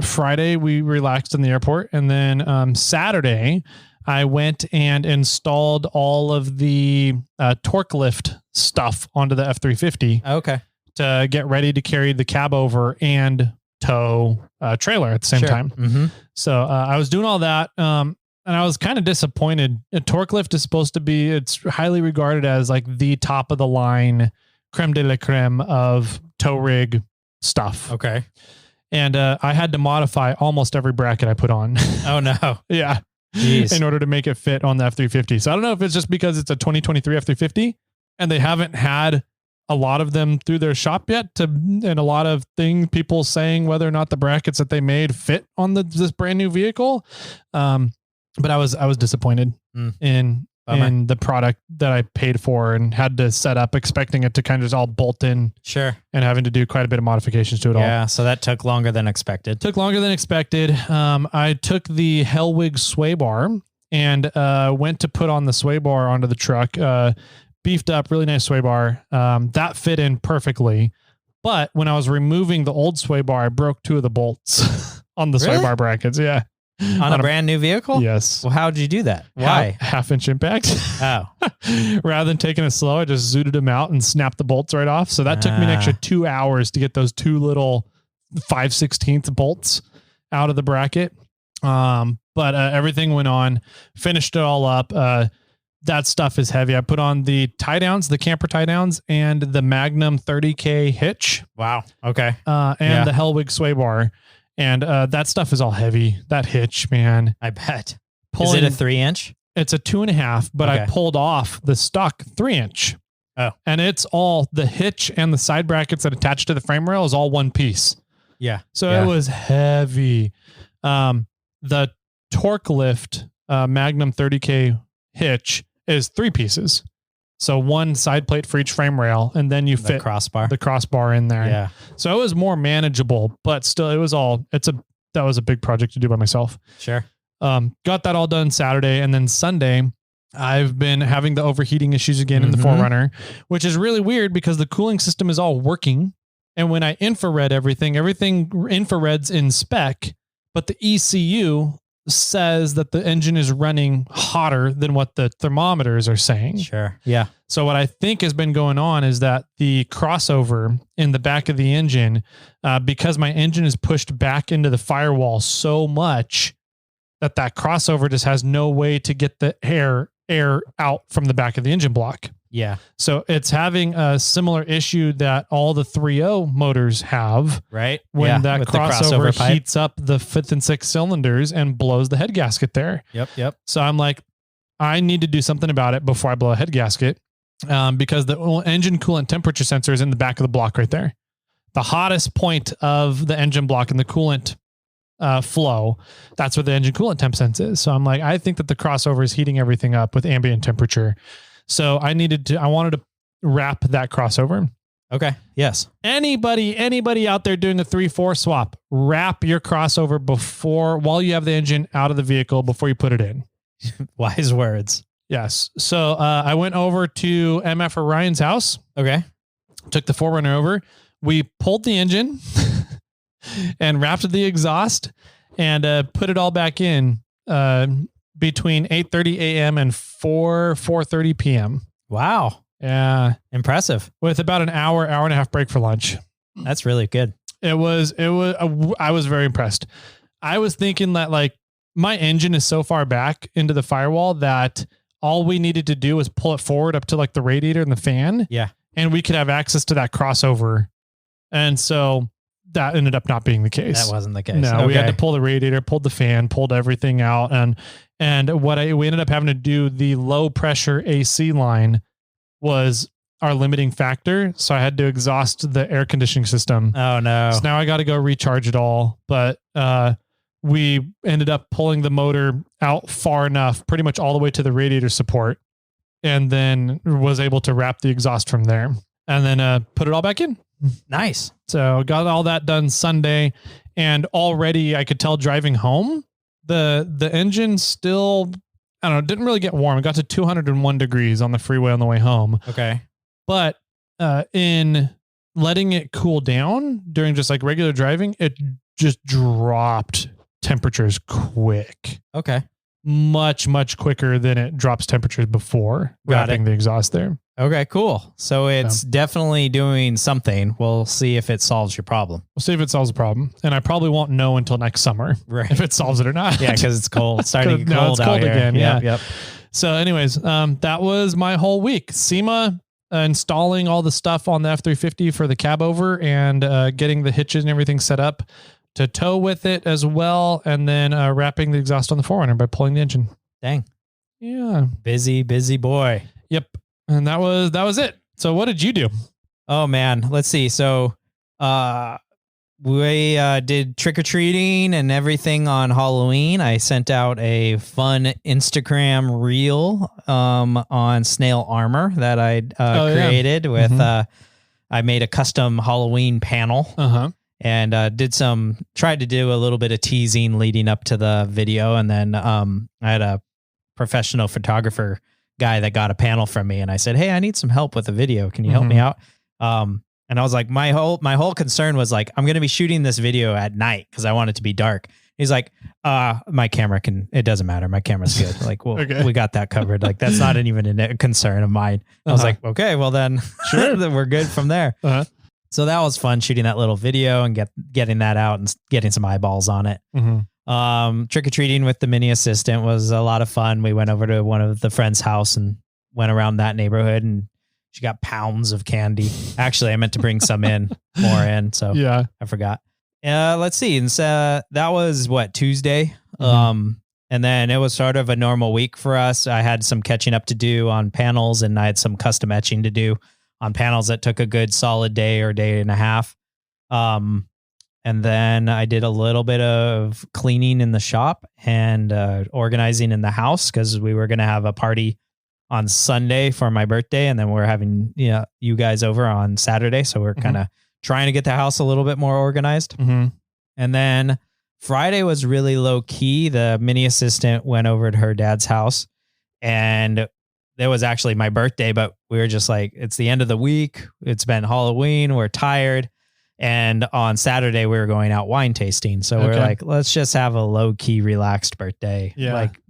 Friday, we relaxed in the airport. And then Saturday, I went and installed all of the torque lift stuff onto the F-350. Okay. To get ready to carry the cab over and tow a trailer at the same time. Mm-hmm. So I was doing all that. And I was kind of disappointed. A torque lift is supposed to be, it's highly regarded as like the top of the line creme de la creme of tow rig stuff. Okay. And I had to modify almost every bracket I put on. Oh, no. Yeah. Jeez. In order to make it fit on the F-350. So I don't know if it's just because it's a 2023 F-350 and they haven't had a lot of them through their shop yet and a lot of people saying whether or not the brackets that they made fit on this brand new vehicle. But I was disappointed in the product that I paid for and had to set up expecting it to kind of just all bolt in. Sure. And having to do quite a bit of modifications to it all. Yeah. So that took longer than expected. I took the Hellwig sway bar and went to put on the sway bar onto the truck. Beefed up, really nice sway bar. That fit in perfectly. But when I was removing the old sway bar, I broke 2 of the bolts on the sway bar brackets. Yeah. On a brand new vehicle? Yes. Well, how did you do that? Why? Half-inch impact. Oh. Rather than taking it slow, I just zooted them out and snapped the bolts right off. So that took me an extra 2 hours to get those 2 little 5/16 bolts out of the bracket. But everything went on, finished it all up. That stuff is heavy. I put on the tie downs, the camper tie downs, and the Magnum 30K hitch. Wow. Okay. And the Hellwig sway bar. And that stuff is all heavy. That hitch, man. I bet. Is it a 3-inch? It's a 2.5, but I pulled off the stock 3-inch. Oh. And it's all the hitch and the side brackets that attach to the frame rail is all one piece. Yeah. So it was heavy. The torque lift Magnum 30K hitch is 3 pieces. So 1 side plate for each frame rail, and then you fit the crossbar in there. Yeah. So it was more manageable, but still that was a big project to do by myself. Sure. Got that all done Saturday, and then Sunday I've been having the overheating issues again in the 4Runner, which is really weird because the cooling system is all working. And when I infrared everything infrared's in spec, but the ECU says that the engine is running hotter than what the thermometers are saying. Sure. Yeah. So what I think has been going on is that the crossover in the back of the engine, because my engine is pushed back into the firewall so much that crossover just has no way to get the air out from the back of the engine block. Yeah. So it's having a similar issue that all the 3.0 motors have. Right. When that crossover pipe heats up the 5th and 6th cylinders and blows the head gasket there. Yep. So I'm like, I need to do something about it before I blow a head gasket, because the engine coolant temperature sensor is in the back of the block right there. The hottest point of the engine block and the coolant flow, that's where the engine coolant temp sense is. So I'm like, I think that the crossover is heating everything up with ambient temperature. So I wanted to wrap that crossover. Okay. Yes. Anybody out there doing a 3-4 swap, wrap your crossover while you have the engine out of the vehicle before you put it in. Wise words. Yes. So I went over to MF Orion's house. Okay. Took the 4Runner over. We pulled the engine and wrapped the exhaust and put it all back in between 8:30 a.m. and 4:30 p.m. Wow. Yeah. Impressive. With about an hour and a half break for lunch. That's really good. I was very impressed. I was thinking that like my engine is so far back into the firewall that all we needed to do was pull it forward up to like the radiator and the fan. Yeah. And we could have access to that crossover. And so that ended up not being the case. That wasn't the case. No, we had to pull the radiator, pulled the fan, pulled everything out. And we ended up having to do, the low pressure AC line was our limiting factor. So I had to exhaust the air conditioning system. Oh no. So now I got to go recharge it all. But we ended up pulling the motor out far enough, pretty much all the way to the radiator support. And then was able to wrap the exhaust from there and then put it all back in. Nice. So got all that done Sunday, and already I could tell driving home, the engine still, I don't know, didn't really get warm. It got to 201 degrees on the freeway on the way home. Okay. But in letting it cool down during just like regular driving, it just dropped temperatures quick. Okay. Much quicker than it drops temperatures before wrapping the exhaust there. Okay, cool. So it's definitely doing something. We'll see if it solves your problem. We'll see if it solves the problem. And I probably won't know until next summer if it solves it or not. Yeah, because it's cold. It's starting to get cold it's out cold here. again. Yeah. Yep. So anyways, that was my whole week. SEMA installing all the stuff on the F-350 for the cab over and getting the hitches and everything set up to tow with it as well. And then wrapping the exhaust on the 4Runner by pulling the engine. Dang. Yeah. Busy boy. Yep. And that was it. So what did you do? Oh man, let's see. So we did trick-or-treating and everything on Halloween. I sent out a fun Instagram reel on Snail armor that I created with I made a custom Halloween panel. And tried to do a little bit of teasing leading up to the video. And then I had a professional photographer guy that got a panel from me, and I said, "Hey, I need some help with a video. Can you help me out?" And I was like, my whole concern was like, I'm going to be shooting this video at night because I want it to be dark. He's like, my camera it doesn't matter. My camera's good. Like, well, we got that covered. Like, that's not even a concern of mine. I was like, okay, well then, sure, then we're good from there. So that was fun shooting that little video and getting that out and getting some eyeballs on it. Trick-or-treating with the mini assistant was a lot of fun. We went over to one of the friend's house and went around that neighborhood, and she got pounds of candy. Actually, I meant to bring some more in. So yeah, I forgot. Let's see. And so that was Tuesday. And then it was sort of a normal week for us. I had some catching up to do on panels, and I had some custom etching to do on panels that took a good solid day or day and a half. And then I did a little bit of cleaning in the shop and organizing in the house because we were going to have a party on Sunday for my birthday. And then we're having you guys over on Saturday. So we're kind of trying to get the house a little bit more organized. And then Friday was really low key. The mini assistant went over to her dad's house, and it was actually my birthday, but we were just like, it's the end of the week. It's been Halloween. We're tired. And on Saturday, we were going out wine tasting. So we're like, let's just have a low key, relaxed birthday. Yeah. Like,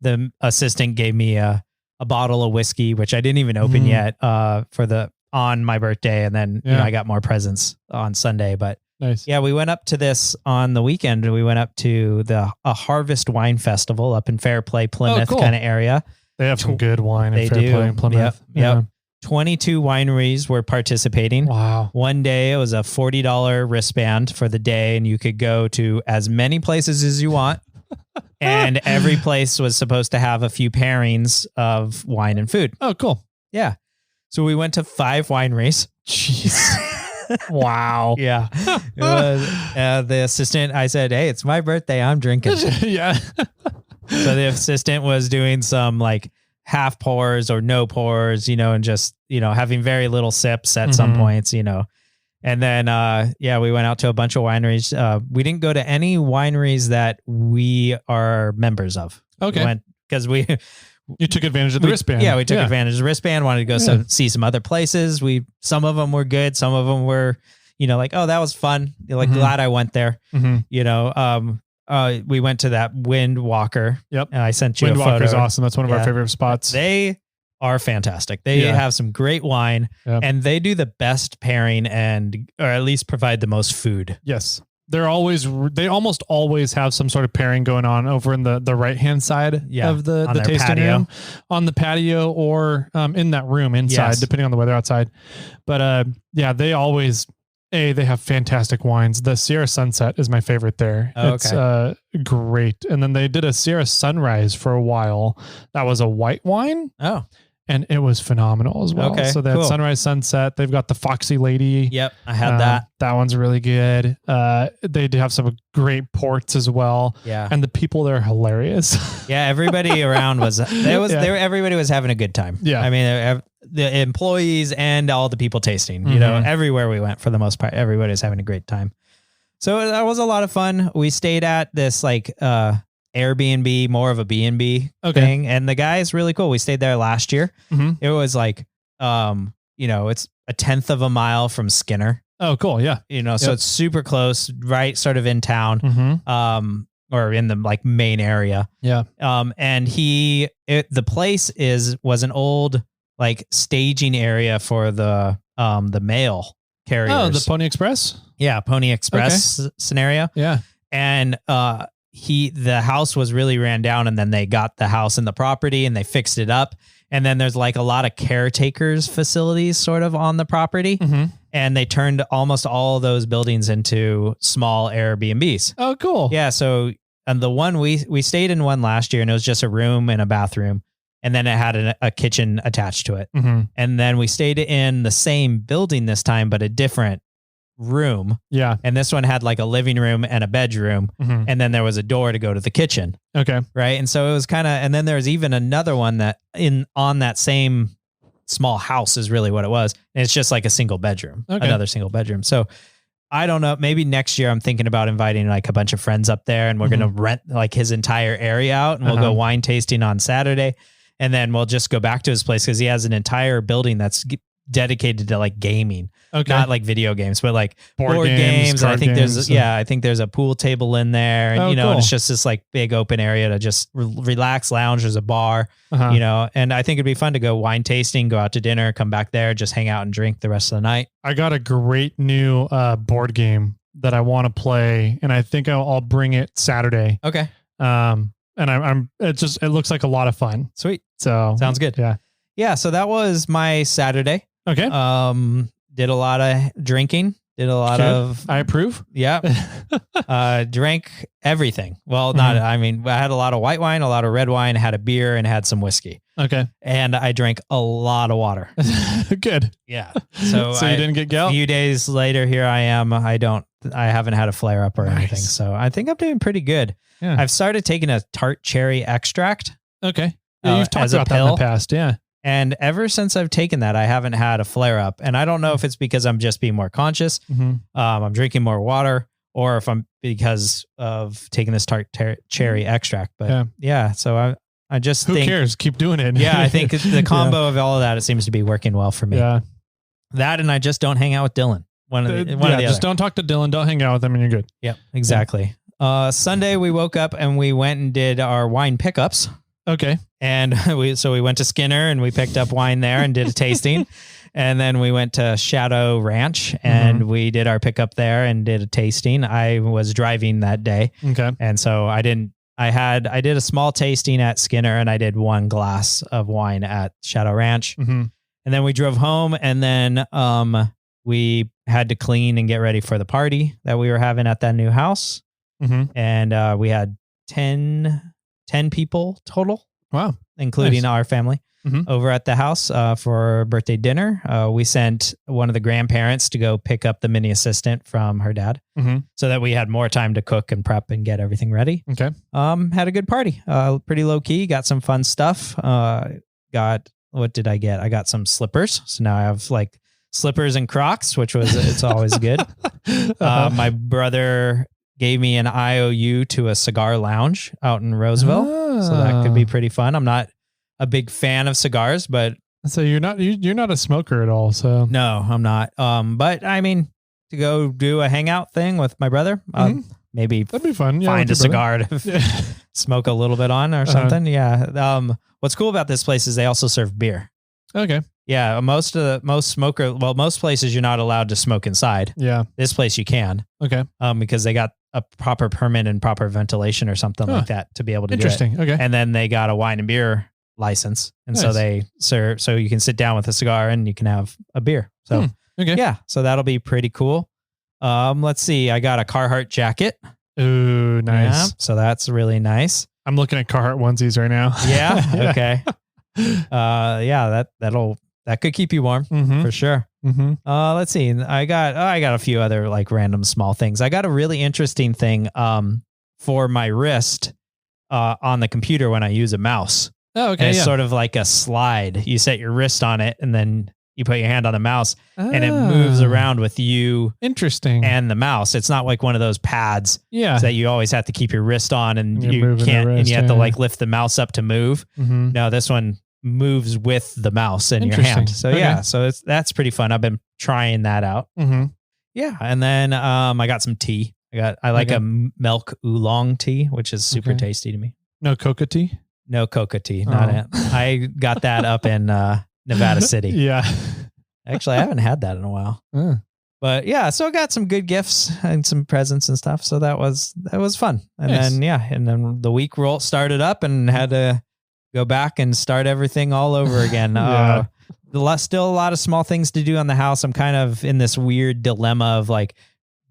the assistant gave me a bottle of whiskey, which I didn't even open yet, on my birthday. And then, I got more presents on Sunday, but nice. Yeah, we went up to this on the weekend. We went up to a Harvest Wine Festival up in Fairplay, Plymouth kind of area. They have some good wine in Fairplay and Plymouth. Yep. 22 wineries were participating. Wow. One day it was a $40 wristband for the day, and you could go to as many places as you want. And every place was supposed to have a few pairings of wine and food. Oh, cool. Yeah. So we went to 5 wineries. Jeez. Wow. Yeah. It was, the assistant, I said, hey, it's my birthday. I'm drinking. Yeah. So the assistant was doing some like half pours or no pours, and just, having very little sips at some points, And then, we went out to a bunch of wineries. We didn't go to any wineries that we are members of. Okay. Because you took advantage of the wristband. Yeah, we took advantage of the wristband, wanted to go see some other places. Some of them were good. Some of them were, like, oh, that was fun. Like, glad I went there. We went to that Windwalker. Yep. And I sent you a photo. Windwalker's awesome. That's one of our favorite spots. They are fantastic. They have some great wine and they do the best pairing or at least provide the most food. Yes. They almost always have some sort of pairing going on over in the right-hand side of the tasting patio. room, on the patio or in that room inside, depending on the weather outside. But they always, they have fantastic wines. The Sierra Sunset is my favorite there. Oh, it's great. And then they did a Sierra Sunrise for a while. That was a white wine. Oh. And it was phenomenal as well. Okay, so that Sunrise Sunset, they've got the Foxy Lady. Yep, I had that. That one's really good. They do have some great ports as well. Yeah. And the people there are hilarious. Yeah, everybody around everybody was having a good time. Yeah. I mean, the employees and all the people tasting, everywhere we went for the most part, everybody was having a great time. So that was a lot of fun. We stayed at this Airbnb, more of a B&B thing. And the guy is really cool. We stayed there last year. It was like, it's a 10th of a mile from Skinner. Oh, cool. Yeah. So it's super close, right? Sort of in town, or in the main area. Yeah. And the place was an old staging area for the mail carriers. Oh, the Pony Express? Yeah. Pony Express scenario. Yeah. And, the house was really ran down, and then they got the house and the property and they fixed it up. And then there's a lot of caretakers facilities sort of on the property. And they turned almost all those buildings into small Airbnbs. Oh, cool. Yeah. So, and the one we stayed in one last year, and it was just a room and a bathroom. And then it had a kitchen attached to it. And then we stayed in the same building this time, but a different room. Yeah. And this one had a living room and a bedroom. And then there was a door to go to the kitchen. Okay. Right. And so it was and then there's even another one that on that same small house is really what it was. And it's just a single bedroom, another single bedroom. So I don't know, maybe next year I'm thinking about inviting a bunch of friends up there, and we're going to rent his entire area out, and we'll go wine tasting on Saturday. And then we'll just go back to his place because he has an entire building that's dedicated to gaming. Okay. Not video games, but board games. And I think I think there's a pool table in there, and cool. and it's just this big open area to just relax, lounge. There's a bar, and I think it'd be fun to go wine tasting, go out to dinner, come back there, just hang out and drink the rest of the night. I got a great new board game that I want to play, and I think I'll bring it Saturday. Okay. And it looks like a lot of fun. Sweet. So sounds good. Yeah. Yeah. So that was my Saturday. Okay. Did a lot of drinking. Did a lot of. I approve. Yeah. Drank everything. Well, I had a lot of white wine, a lot of red wine, had a beer, and had some whiskey. Okay. And I drank a lot of water. Good. Yeah. So you didn't get gout? A few days later, here I am. I haven't had a flare up or anything. So I think I'm doing pretty good. Yeah. I've started taking a tart cherry extract. Okay. Yeah, you've talked about that in the past. Yeah. And ever since I've taken that, I haven't had a flare up. And I don't know if it's because I'm just being more conscious. I'm drinking more water, or if I'm because of taking this tart cherry extract. But so I just think. Who cares? Keep doing it. Yeah. I think the combo of all of that, it seems to be working well for me. Yeah. That, and I just don't hang out with Dylan. One of the just other. don't talk to Dylan. Don't hang out with him, and you're good. Yep, exactly. Sunday we woke up and we went and did our wine pickups. Okay. And we went to Skinner and we picked up wine there and did a tasting. And then we went to Shadow Ranch and we did our pickup there and did a tasting. I was driving that day. Okay. And so I did a small tasting at Skinner and I did one glass of wine at Shadow Ranch. Mm-hmm. And then we drove home and then we had to clean and get ready for the party that we were having at that new house. Mm-hmm. And we had 10 people total. Wow. Including our family over at the house for birthday dinner. We sent one of the grandparents to go pick up the mini assistant from her dad so that we had more time to cook and prep and get everything ready. Okay. Had a good party. Pretty low key. Got some fun stuff. What did I get? I got some slippers. So now I have like slippers and Crocs, it's always good. My brother gave me an IOU to a cigar lounge out in Roseville. So that could be pretty fun. I'm not a big fan of cigars, but so you're not a smoker at all. So no, I'm not. But I mean, to go do a hangout thing with my brother, maybe that'd be fun. Find a cigar to smoke a little bit on or something. Yeah. What's cool about this place is they also serve beer. Okay. Yeah. Most places you're not allowed to smoke inside. Yeah. This place you can. Okay. Because they got a proper permit and proper ventilation or something like that to be able to do it. Interesting. Okay. And then they got a wine and beer license. And so they serve, so you can sit down with a cigar and you can have a beer. So okay. Yeah, so that'll be pretty cool. Let's see. I got a Carhartt jacket. Ooh, nice. Yeah, so that's really nice. I'm looking at Carhartt onesies right now. Yeah. Okay. That could keep you warm for sure. Let's see. I got a few other like random small things. I got a really interesting thing for my wrist on the computer when I use a mouse. Oh, okay. And it's sort of like a slide. You set your wrist on it and then you put your hand on the mouse and it moves around with you. Interesting. And the mouse. It's not like one of those pads that you always have to keep your wrist on and you can't, and you have to like lift the mouse up to move. No, this one moves with the mouse in your hand. So so that's pretty fun. I've been trying that out. Yeah. And then I got some tea. I like a milk oolong tea, which is super tasty to me. No coca tea? No coca tea. Not it. I got that up in Nevada City. Yeah. Actually, I haven't had that in a while. But yeah, so I got some good gifts and some presents and stuff. So that was fun. And then the week started up and had to go back and start everything all over again. Still a lot of small things to do on the house. I'm kind of in this weird dilemma of like,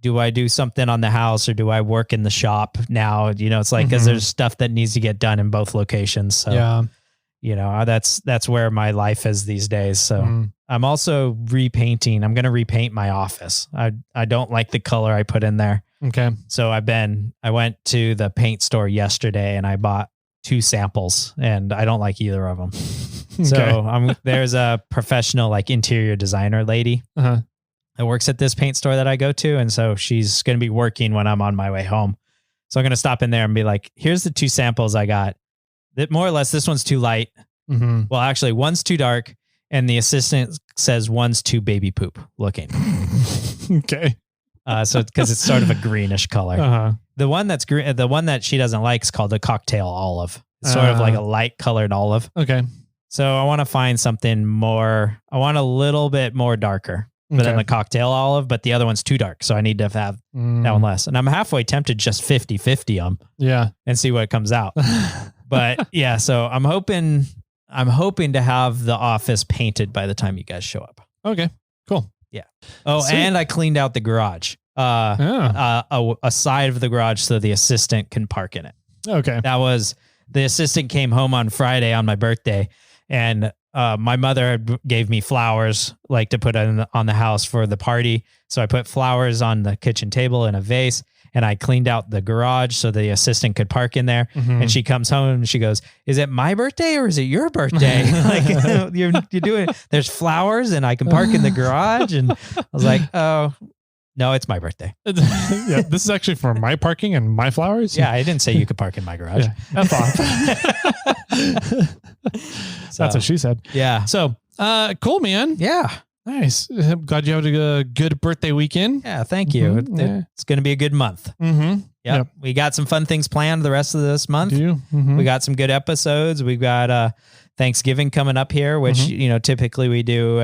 do I do something on the house or do I work in the shop now? You know, it's like, cause there's stuff that needs to get done in both locations. So, you know, that's where my life is these days. So I'm also repainting. I'm going to repaint my office. I don't like the color I put in there. Okay. So I went to the paint store yesterday and I bought 2 samples and I don't like either of them. So there's a professional like interior designer lady that works at this paint store that I go to. And so she's going to be working when I'm on my way home. So I'm going to stop in there and be like, here's the 2 samples I got. That more or less, this one's too light. Well, actually one's too dark. And the assistant says one's too baby poop looking. Okay. So because it's sort of a greenish color. The one that's green, the one that she doesn't like is called a cocktail olive. It's sort of like a light colored olive. Okay. So I want to find something more, I want a little bit more darker than the cocktail olive, but the other one's too dark. So I need to have that one less. And I'm halfway tempted just 50-50 them. Yeah. And see what comes out. But yeah, so I'm hoping to have the office painted by the time you guys show up. Okay, cool. Yeah. Oh, sweet. And I cleaned out the garage, a side of the garage so the assistant can park in it. Okay. The assistant came home on Friday on my birthday and my mother gave me flowers like to put on the house for the party. So I put flowers on the kitchen table in a vase and I cleaned out the garage so the assistant could park in there. And she comes home and she goes, is it my birthday or is it your birthday? Like you're doing, there's flowers and I can park in the garage. And I was like, oh no, it's my birthday. Yeah, this is actually for my parking and my flowers. Yeah. I didn't say you could park in my garage. Yeah, F off. That's what she said. Yeah. So, cool, man. Yeah. Nice. Glad you had a good birthday weekend. Yeah, thank you. It's going to be a good month. Mm-hmm. Yep. We got some fun things planned the rest of this month. Mm-hmm. We got some good episodes. We've got Thanksgiving coming up here, which, typically we do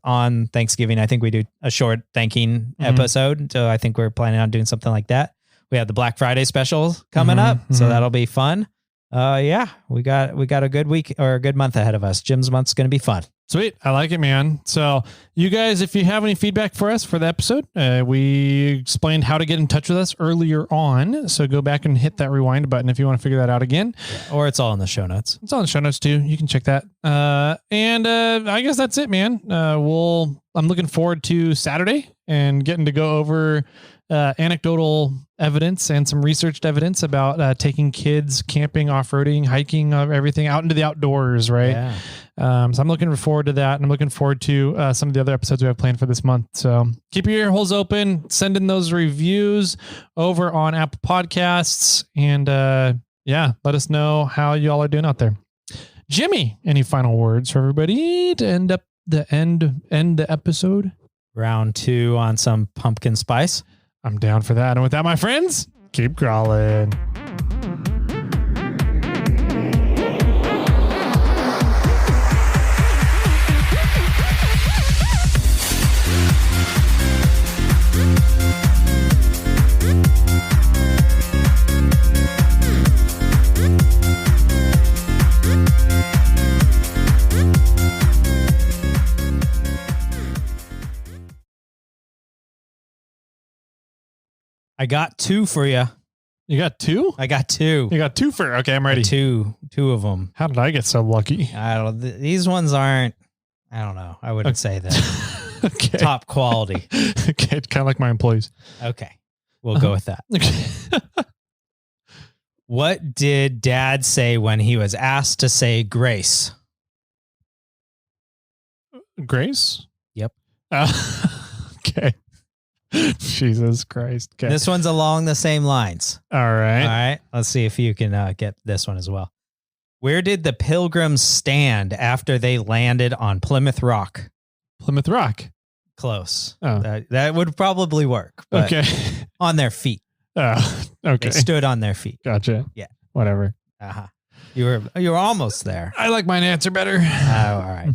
on Thanksgiving. I think we do a short thanking episode. So I think we're planning on doing something like that. We have the Black Friday special coming up. So that'll be fun. We got a good week or a good month ahead of us. Jim's month's going to be fun. Sweet. I like it, man. So you guys, if you have any feedback for us for the episode, we explained how to get in touch with us earlier on. So go back and hit that rewind button if you want to figure that out again. Yeah, or it's all in the show notes. It's all in the show notes too. You can check that. And I guess that's it, man. I'm looking forward to Saturday and getting to go over anecdotal evidence and some researched evidence about taking kids camping, off-roading, hiking, everything out into the outdoors, right? Yeah. So I'm looking forward to that, and I'm looking forward to some of the other episodes we have planned for this month. So keep your ear holes open, send in those reviews over on Apple Podcasts, and let us know how y'all are doing out there. Jimmy, any final words for everybody to end the episode? Round 2 on some pumpkin spice. I'm down for that. And with that, my friends, keep crawling. I got 2 for you. You got 2? I got 2. You got 2 for, okay, I'm ready. 2 of them. How did I get so lucky? I don't. These ones aren't. I don't know. I wouldn't say that. Okay. Top quality. Okay, kind of like my employees. Okay, we'll go with that. Okay. What did Dad say when he was asked to say grace? Grace? Yep. Okay. Jesus Christ. Okay. This one's along the same lines. All right. All right. Let's see if you can get this one as well. Where did the Pilgrims stand after they landed on Plymouth Rock? Plymouth Rock. Close. Oh. That would probably work. But okay. On their feet. Oh, okay. They stood on their feet. Gotcha. Yeah. Whatever. You were almost there. I like mine answer better. Oh, all right.